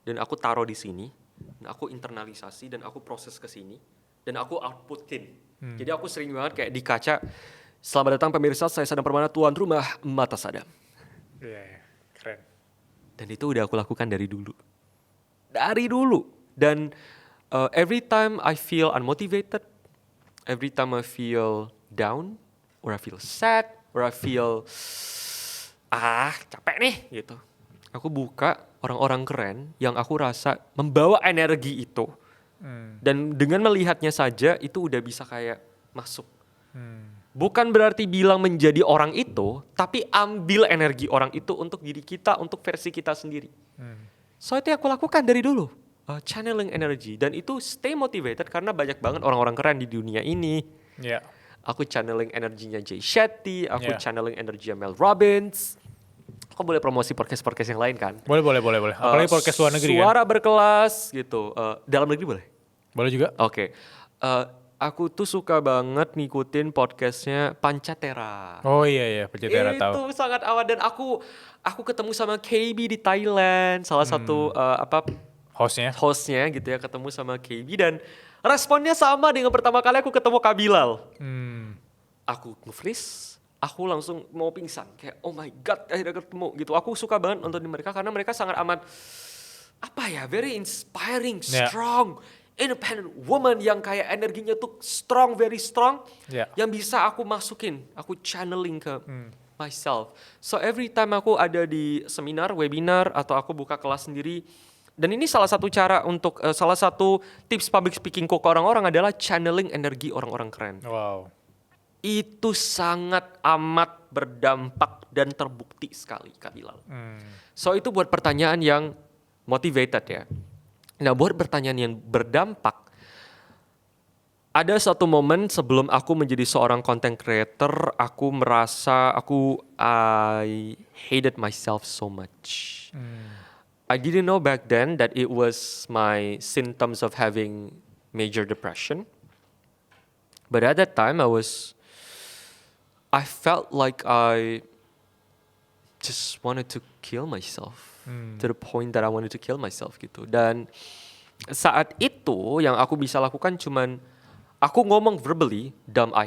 dan aku taruh di sini, dan aku internalisasi, dan aku proses ke sini, dan aku outputin. Jadi aku sering banget kayak di kaca, selamat datang pemirsa, saya Sadam Permana, tuan rumah Mata Sadam. Keren. Dan itu udah aku lakukan dari dulu. Dan every time I feel unmotivated, every time I feel down, or I feel sad, or I feel capek nih gitu. Aku buka orang-orang keren yang aku rasa membawa energi itu. Dan dengan melihatnya saja itu udah bisa kayak masuk. Bukan berarti bilang menjadi orang itu, tapi ambil energi orang itu untuk diri kita, untuk versi kita sendiri. So itu yang aku lakukan dari dulu. Channeling energy. Dan itu stay motivated karena banyak banget orang-orang keren di dunia ini. Yeah. Aku channeling energinya Jay Shetty, aku Yeah. channeling energinya Mel Robbins. Aku boleh promosi podcast-podcast yang lain kan? Boleh. Apalagi podcast luar negeri kan? Suara berkelas gitu. Dalam negeri boleh? Boleh juga. Oke. Aku tuh suka banget ngikutin podcastnya Pancatera. Oh iya, Pancatera tahu. Itu sangat awal dan aku ketemu sama KB di Thailand, salah satu hostnya gitu ya, ketemu sama KB dan responnya sama dengan pertama kali aku ketemu Kak Bilal. Aku nge-freeze, aku langsung mau pingsan, kayak oh my god akhirnya ketemu gitu. Aku suka banget nonton mereka karena mereka sangat amat very inspiring, strong, independent woman yang kayak energinya tuh strong, very strong, yang bisa aku masukin, aku channeling ke myself. So every time aku ada di seminar, webinar, atau aku buka kelas sendiri, dan ini salah satu cara untuk, salah satu tips public speakingku ke orang-orang adalah channeling energi orang-orang keren. Wow. Itu sangat amat berdampak dan terbukti sekali, Kak Bilal. So itu buat pertanyaan yang motivated ya. Nah buat pertanyaan yang berdampak, ada satu momen sebelum aku menjadi seorang content creator, aku merasa I hated myself so much. I didn't know back then that it was my symptoms of having major depression. But at that time I felt like I just wanted to kill myself. To the point that I wanted to kill myself gitu. Dan saat itu yang aku bisa lakukan cuman aku ngomong verbally, "Damn, I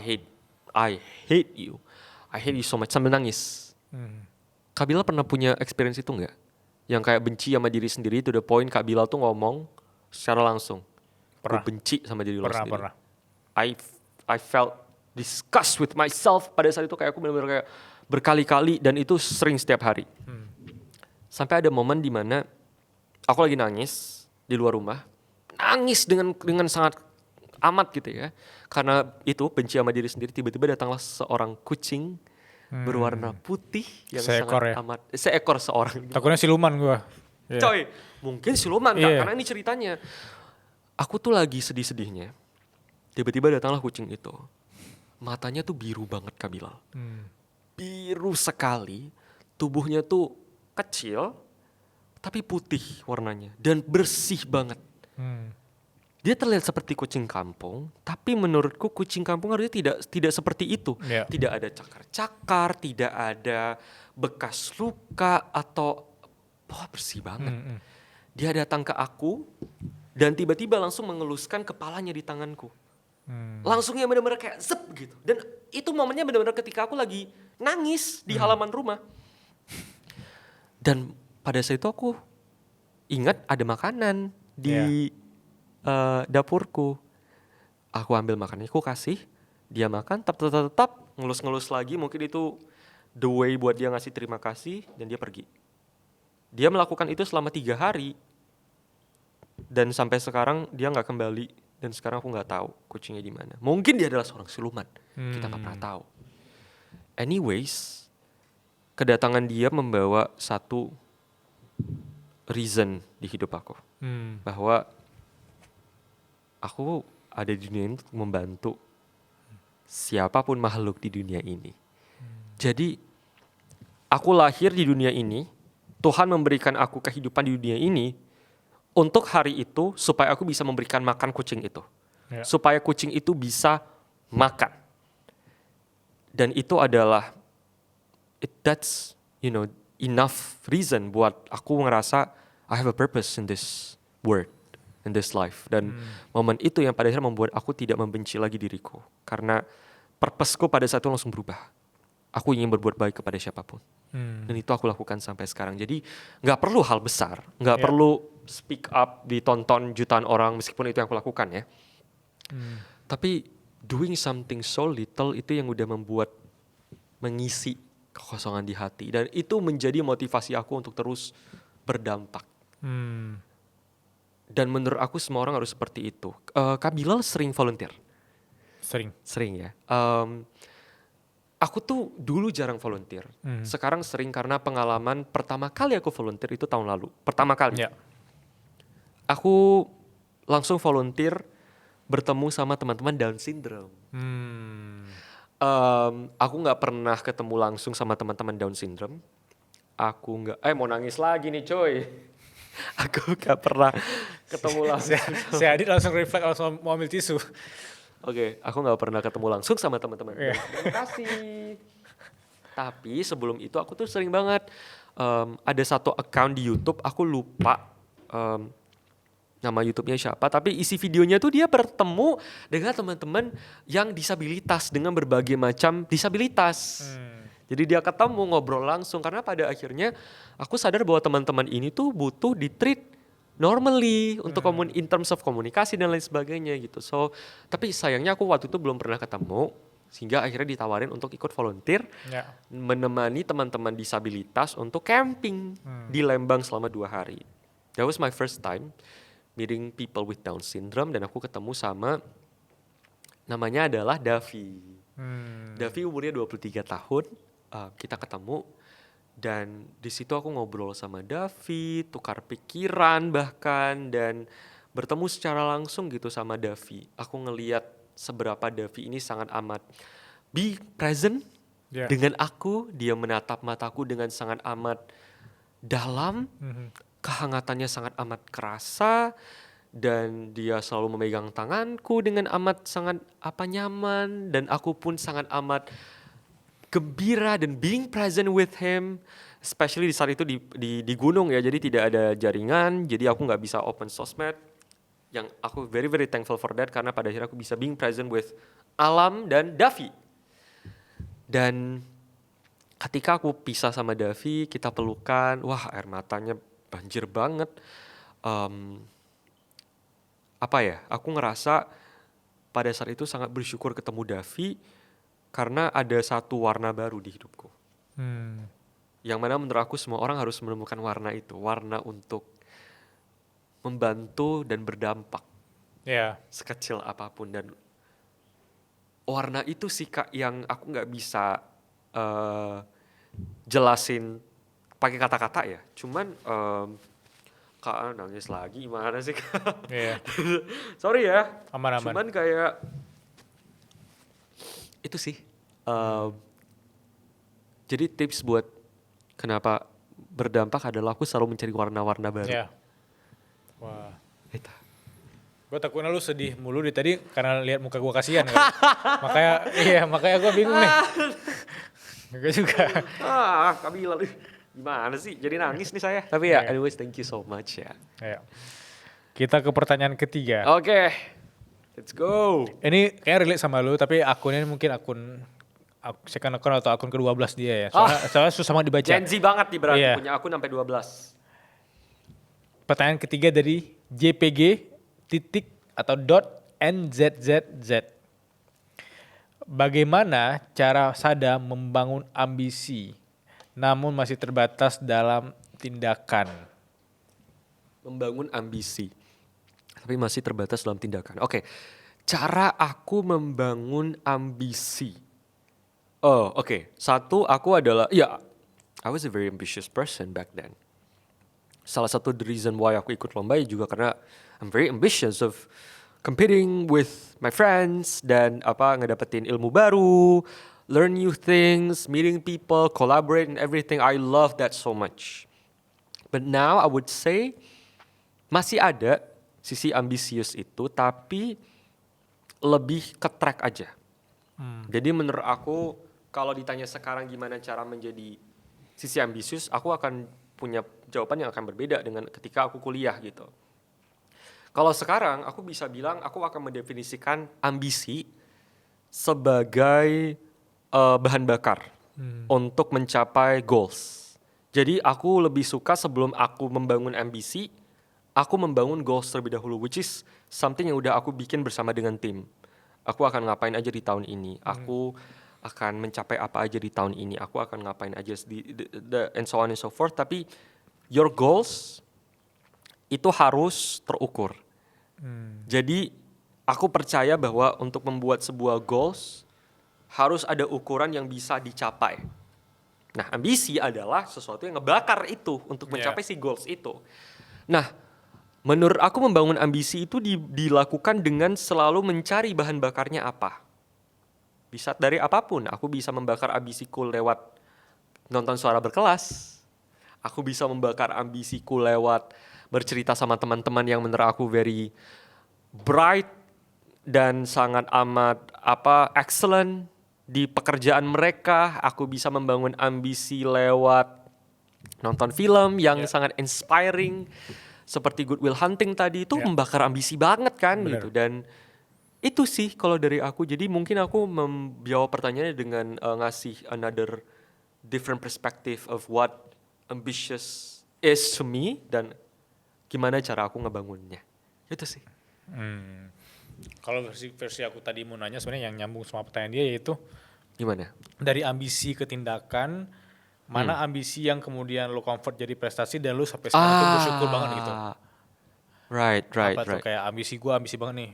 hate you. I hate you so much," sambil nangis. Kak Bilal pernah punya experience itu nggak? Yang kayak benci sama diri sendiri, to the point Kak Bilal tuh ngomong secara langsung. Pernah. Gue benci sama diri lo sendiri. Pernah. I felt disgust with myself pada saat itu, kayak aku benar-benar kayak berkali-kali dan itu sering setiap hari. Sampai ada momen di mana aku lagi nangis di luar rumah, nangis dengan sangat amat gitu ya, karena itu benci sama diri sendiri. Tiba-tiba datanglah seorang kucing berwarna putih yang seekor seorang. Takutnya siluman gua. Yeah. Coy, mungkin siluman Kak, karena ini ceritanya. Aku tuh lagi sedih-sedihnya. Tiba-tiba datanglah kucing itu. Matanya tuh biru banget Kak Bilal. Biru sekali. Tubuhnya tuh kecil, tapi putih warnanya. Dan bersih banget. Dia terlihat seperti kucing kampung, tapi menurutku kucing kampung harusnya tidak seperti itu. Yeah. Tidak ada cakar-cakar, tidak ada bekas luka atau bersih banget. Dia datang ke aku dan tiba-tiba langsung mengeluskan kepalanya di tanganku. Langsungnya benar-benar kayak zep gitu. Dan itu momennya benar-benar ketika aku lagi nangis di halaman rumah. Dan pada saat itu aku ingat ada makanan di dapurku. Aku ambil makanannya, aku kasih, dia makan, tetap ngelus-ngelus lagi, mungkin itu the way buat dia ngasih terima kasih, dan dia pergi. Dia melakukan itu selama 3 hari, dan sampai sekarang dia nggak kembali, dan sekarang aku nggak tahu kucingnya di mana. Mungkin dia adalah seorang siluman, kita nggak pernah tahu. Anyways, kedatangan dia membawa satu reason di hidup aku, bahwa aku ada di dunia ini untuk membantu siapapun makhluk di dunia ini. Jadi aku lahir di dunia ini, Tuhan memberikan aku kehidupan di dunia ini untuk hari itu supaya aku bisa memberikan makan kucing itu. Supaya kucing itu bisa makan. Dan itu adalah that's enough reason buat aku ngerasa I have a purpose in this world, in this life. Dan momen itu yang pada akhirnya membuat aku tidak membenci lagi diriku. Karena purpose-ku pada saat itu langsung berubah. aku ingin berbuat baik kepada siapapun. Dan itu aku lakukan sampai sekarang. Jadi nggak perlu hal besar, nggak perlu speak up ditonton jutaan orang meskipun itu yang aku lakukan ya. Tapi doing something so little itu yang udah mengisi kekosongan di hati. Dan itu menjadi motivasi aku untuk terus berdampak. Dan menurut aku semua orang harus seperti itu. Kak Bilal sering volunteer? Sering ya. Aku tuh dulu jarang volunteer. Sekarang sering karena pengalaman pertama kali aku volunteer itu tahun lalu. Pertama kali. Aku langsung volunteer bertemu sama teman-teman Down syndrome. Aku nggak pernah ketemu langsung sama teman-teman Down syndrome. Aku nggak, mau nangis lagi nih coy. Aku nggak pernah ketemu langsung. Si Adit langsung refleks, langsung mau ambil tisu. Oke, aku nggak pernah ketemu langsung sama teman-teman. Terima kasih. Tapi sebelum itu aku tuh sering banget ada satu account di YouTube, aku lupa nama YouTube-nya siapa, tapi isi videonya tuh dia bertemu dengan teman-teman yang disabilitas dengan berbagai macam disabilitas. Jadi dia ketemu ngobrol langsung karena pada akhirnya aku sadar bahwa teman-teman ini tuh butuh di-treat normally untuk in terms of komunikasi dan lain sebagainya gitu. So, tapi sayangnya aku waktu itu belum pernah ketemu sehingga akhirnya ditawarin untuk ikut volunteer menemani teman-teman disabilitas untuk camping di Lembang selama 2 hari. That was my first time meeting people with Down syndrome dan aku ketemu sama namanya adalah Davi. Davi umurnya 23 tahun. Kita ketemu dan di situ aku ngobrol sama Davi, tukar pikiran bahkan dan bertemu secara langsung gitu sama Davi. Aku ngelihat seberapa Davi ini sangat amat be present dengan aku, dia menatap mataku dengan sangat amat dalam, kehangatannya sangat amat kerasa dan dia selalu memegang tanganku dengan amat sangat nyaman dan aku pun sangat amat gembira dan being present with him, especially di saat itu di gunung ya, jadi tidak ada jaringan, jadi aku nggak bisa open sosmed. Yang aku very very thankful for that karena pada akhirnya aku bisa being present with alam dan Davi. Dan ketika aku pisah sama Davi, kita pelukan, wah air matanya banjir banget. Aku ngerasa pada saat itu sangat bersyukur ketemu Davi karena ada satu warna baru di hidupku. Yang mana menurut aku semua orang harus menemukan warna itu. Warna untuk membantu dan berdampak. Sekecil apapun. Dan warna itu sih Kak yang aku gak bisa jelasin pakai kata-kata ya. Cuman Kak nangis lagi gimana sih Kak? Sorry ya. Aman-aman. Cuman kayak itu sih. Jadi tips buat kenapa berdampak adalah aku selalu mencari warna-warna baru. Wah. Itu. Gue takutnya lu sedih mulu di tadi karena lihat muka gue kasihan kan. makanya gue bingung nih. Gue juga. Kak Bilal, gimana sih? Jadi nangis nih saya. Tapi anyways thank you so much ya. Kita ke pertanyaan ketiga. Oke. Let's go. Ini kayak relate sama lu, tapi akunnya mungkin second account atau akun ke-12 dia ya. Soalnya susah banget dibaca. Gen Z banget nih berarti punya akun sampai 12. Pertanyaan ketiga dari JPG.NZZZ. Bagaimana cara Sada membangun ambisi namun masih terbatas dalam tindakan? Membangun ambisi tapi masih terbatas dalam tindakan. Oke. Cara aku membangun ambisi. Satu, aku adalah I was a very ambitious person back then. Salah satu the reason why aku ikut lomba juga karena I'm very ambitious of competing with my friends dan ngedapetin ilmu baru, learn new things, meeting people, collaborate and everything. I love that so much. But now I would say masih ada sisi ambisius itu tapi lebih ke track aja. Jadi menurut aku kalau ditanya sekarang gimana cara menjadi sisi ambisius, aku akan punya jawaban yang akan berbeda dengan ketika aku kuliah gitu. Kalau sekarang aku bisa bilang aku akan mendefinisikan ambisi sebagai bahan bakar. untuk mencapai goals. Jadi aku lebih suka sebelum aku membangun ambisi, aku membangun goals terlebih dahulu, which is something yang udah aku bikin bersama dengan tim. Aku akan ngapain aja di tahun ini, aku akan mencapai apa aja di tahun ini, aku akan ngapain aja and so on and so forth. Tapi your goals itu harus terukur. Jadi aku percaya bahwa untuk membuat sebuah goals harus ada ukuran yang bisa dicapai. Nah, ambisi adalah sesuatu yang ngebakar itu untuk mencapai si goals itu. Nah, menurut aku membangun ambisi itu dilakukan dengan selalu mencari bahan bakarnya apa. Bisa dari apapun. Aku bisa membakar ambisiku lewat nonton Suara Berkelas. Aku bisa membakar ambisiku lewat bercerita sama teman-teman yang menurut aku very bright dan sangat amat excellent di pekerjaan mereka. Aku bisa membangun ambisi lewat nonton film yang sangat inspiring seperti Good Will Hunting tadi. Itu membakar ambisi banget kan. Gitu. Dan itu sih kalau dari aku. Jadi mungkin aku menjawab pertanyaannya dengan ngasih another different perspective of what ambitious is to me dan gimana cara aku ngebangunnya. Itu sih. Kalau versi aku tadi mau nanya sebenarnya yang nyambung sama pertanyaan dia yaitu gimana? Dari ambisi ke tindakan, mana ambisi yang kemudian lo convert jadi prestasi dan lo sampai sekarang tuh bersyukur banget gitu. Right. Tuh kayak ambisi banget nih.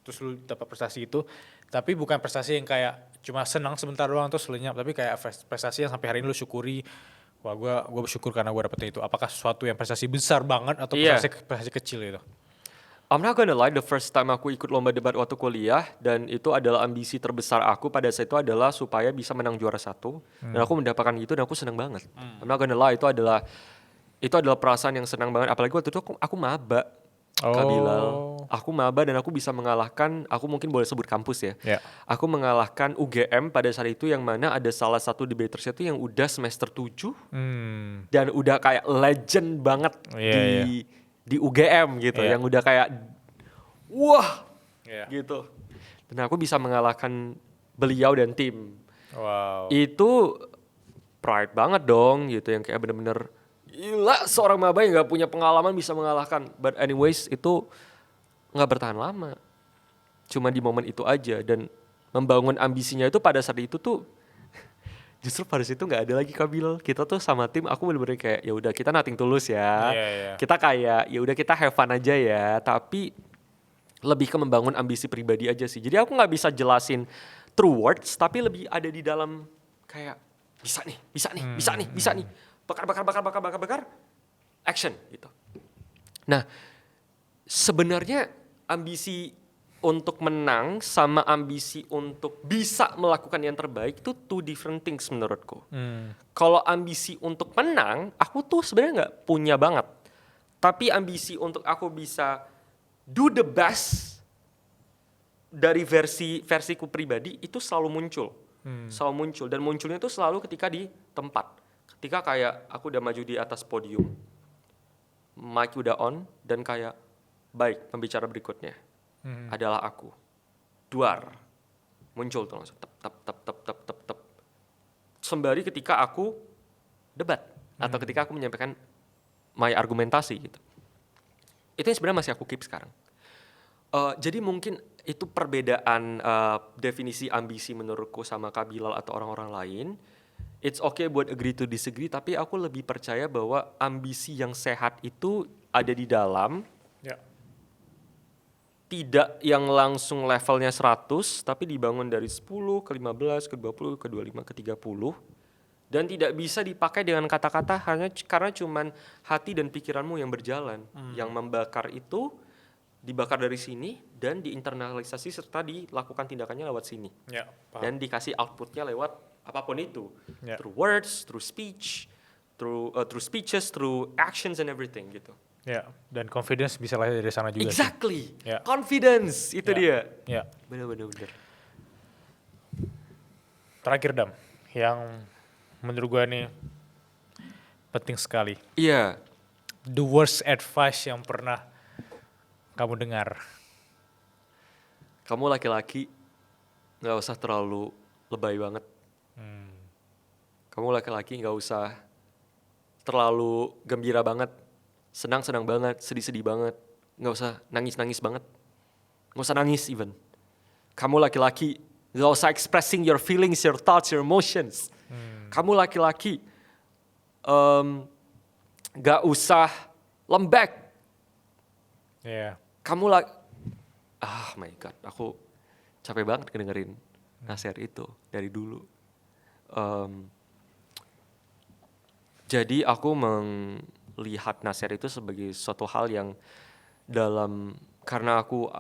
Terus lo dapat prestasi itu, tapi bukan prestasi yang kayak cuma senang sebentar doang terus lenyap, tapi kayak prestasi yang sampai hari ini lo syukuri. Wah, gue bersyukur karena gue dapetnya itu. Apakah sesuatu yang prestasi besar banget atau prestasi kecil gitu? I'm not gonna lie, the first time aku ikut lomba debat waktu kuliah dan itu adalah ambisi terbesar aku pada saat itu adalah supaya bisa menang juara 1 dan aku mendapatkan itu dan aku senang banget. I'm not gonna lie, itu adalah perasaan yang senang banget. Apalagi waktu itu aku maba, Kak Bilal. Aku maba dan aku bisa mengalahkan, aku mungkin boleh sebut kampus ya. Aku mengalahkan UGM pada saat itu yang mana ada salah satu debaters itu yang udah semester 7 dan udah kayak legend banget di UGM gitu, yang udah kayak wah gitu. Dan aku bisa mengalahkan beliau dan tim. Wow. Itu pride banget dong gitu, yang kayak bener-bener gila seorang maba yang gak punya pengalaman bisa mengalahkan. But anyways itu gak bertahan lama. Cuma di momen itu aja dan membangun ambisinya itu pada saat itu tuh justru pada situ nggak ada lagi Kabil. Kita tuh sama tim, aku bener-bener kayak ya udah kita nothing tulus ya. Kita kayak ya udah kita have fun aja ya. Tapi lebih ke membangun ambisi pribadi aja sih. Jadi aku nggak bisa jelasin true words, tapi lebih ada di dalam kayak bisa nih. Bakar, action gitu. Nah, sebenarnya ambisi untuk menang sama ambisi untuk bisa melakukan yang terbaik itu two different things menurutku. Kalau ambisi untuk menang, aku tuh sebenarnya nggak punya banget. Tapi ambisi untuk aku bisa do the best dari versiku pribadi itu selalu muncul. Selalu muncul dan munculnya itu selalu ketika di tempat. Ketika kayak aku udah maju di atas podium, mic udah on dan kayak baik pembicara berikutnya. Adalah aku. Duar. Muncul tuh langsung. Tep. Sembari ketika aku debat. Atau ketika aku menyampaikan my argumentasi gitu. Itu yang sebenarnya masih aku keep sekarang. Jadi mungkin itu perbedaan definisi ambisi menurutku sama Kak Bilal atau orang-orang lain. It's okay buat agree to disagree. Tapi aku lebih percaya bahwa ambisi yang sehat itu ada di dalam. Tidak yang langsung levelnya 100, tapi dibangun dari 10, ke 15, ke 20, ke 25, ke 30. Dan tidak bisa dipakai dengan kata-kata hanya karena cuman hati dan pikiranmu yang berjalan. Yang membakar itu dibakar dari sini dan diinternalisasi serta dilakukan tindakannya lewat sini. Dan dikasih outputnya lewat apapun itu. Through words, through speech, through speeches, through actions and everything gitu. Dan confidence bisa lahir dari sana juga. Exactly. Confidence itu dia. Bener. Terakhir Dam, yang menurut gue nih penting sekali. The worst advice yang pernah kamu dengar. Kamu laki-laki nggak usah terlalu lebay banget. Kamu laki-laki nggak usah terlalu gembira banget, senang-senang banget, sedih-sedih banget. Nggak usah nangis-nangis banget. Nggak usah nangis even. Kamu laki-laki nggak usah expressing your feelings, your thoughts, your emotions. Kamu laki-laki nggak usah lembek. Iya. Kamu my god, aku capek banget ngedengerin nasihat itu dari dulu. Jadi aku melihat nasihat itu sebagai suatu hal yang karena aku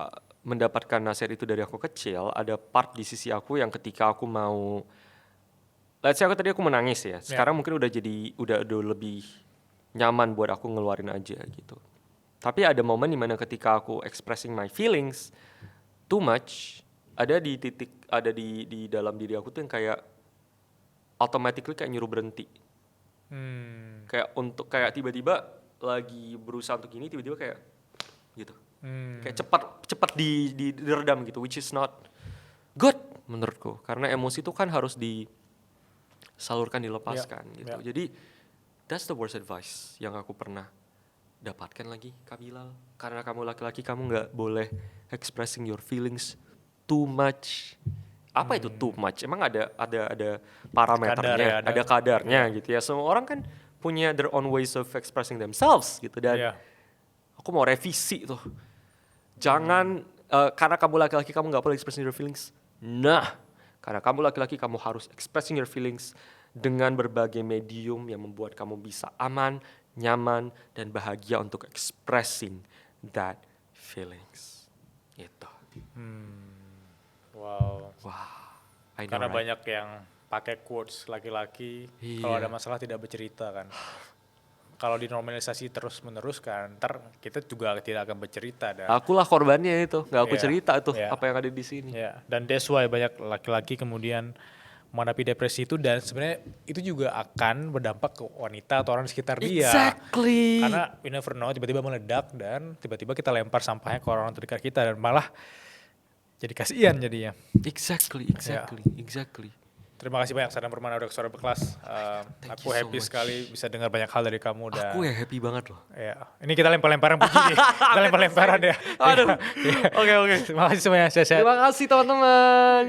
mendapatkan nasihat itu dari aku kecil, ada part di sisi aku yang ketika aku mau, let's say aku menangis ya, sekarang mungkin udah lebih nyaman buat aku ngeluarin aja gitu. Tapi ada momen dimana ketika aku expressing my feelings too much, ada di dalam diri aku tuh yang kayak automatically kayak nyuruh berhenti. Kayak tiba-tiba lagi berusaha untuk gini, tiba-tiba kayak gitu. Kayak cepat diredam gitu, which is not good menurutku, karena emosi itu kan harus disalurkan, dilepaskan gitu. Jadi that's the worst advice yang aku pernah dapatkan lagi, Kak Bilal. Karena kamu laki-laki, kamu nggak boleh expressing your feelings too much. Apa itu too much? Emang ada parameternya, ada kadarnya gitu ya. Semua orang kan punya their own ways of expressing themselves gitu. Dan aku mau revisi tuh. Jangan karena kamu laki-laki kamu nggak boleh expressing your feelings. Nah, karena kamu laki-laki kamu harus expressing your feelings dengan berbagai medium yang membuat kamu bisa aman, nyaman, dan bahagia untuk expressing that feelings. Itu. Wow. Karena Karena banyak yang pakai quotes laki-laki kalau ada masalah tidak bercerita kan. Kalau dinormalisasi terus-menerus kan, ntar kita juga tidak akan bercerita. Akulah korbannya itu, nggak aku cerita tuh apa yang ada di sini. Dan that's why banyak laki-laki kemudian menghadapi depresi itu, dan sebenarnya itu juga akan berdampak ke wanita atau orang di sekitar dia. Exactly. Karena we never know, tiba-tiba meledak dan tiba-tiba kita lempar sampahnya ke orang terdekat kita dan malah jadi kasihan jadinya. Exactly. Terima kasih banyak Sadam Permana udah ke Suara Berkelas. Aku happy sekali bisa dengar banyak hal dari kamu. Aku ya happy banget loh. Ya. Ini kita lempar-lemparan puji nih. Kita lempar-lemparan ya. Aduh. Oke. Terima kasih semuanya. Sehat-sehat. Terima kasih teman-teman.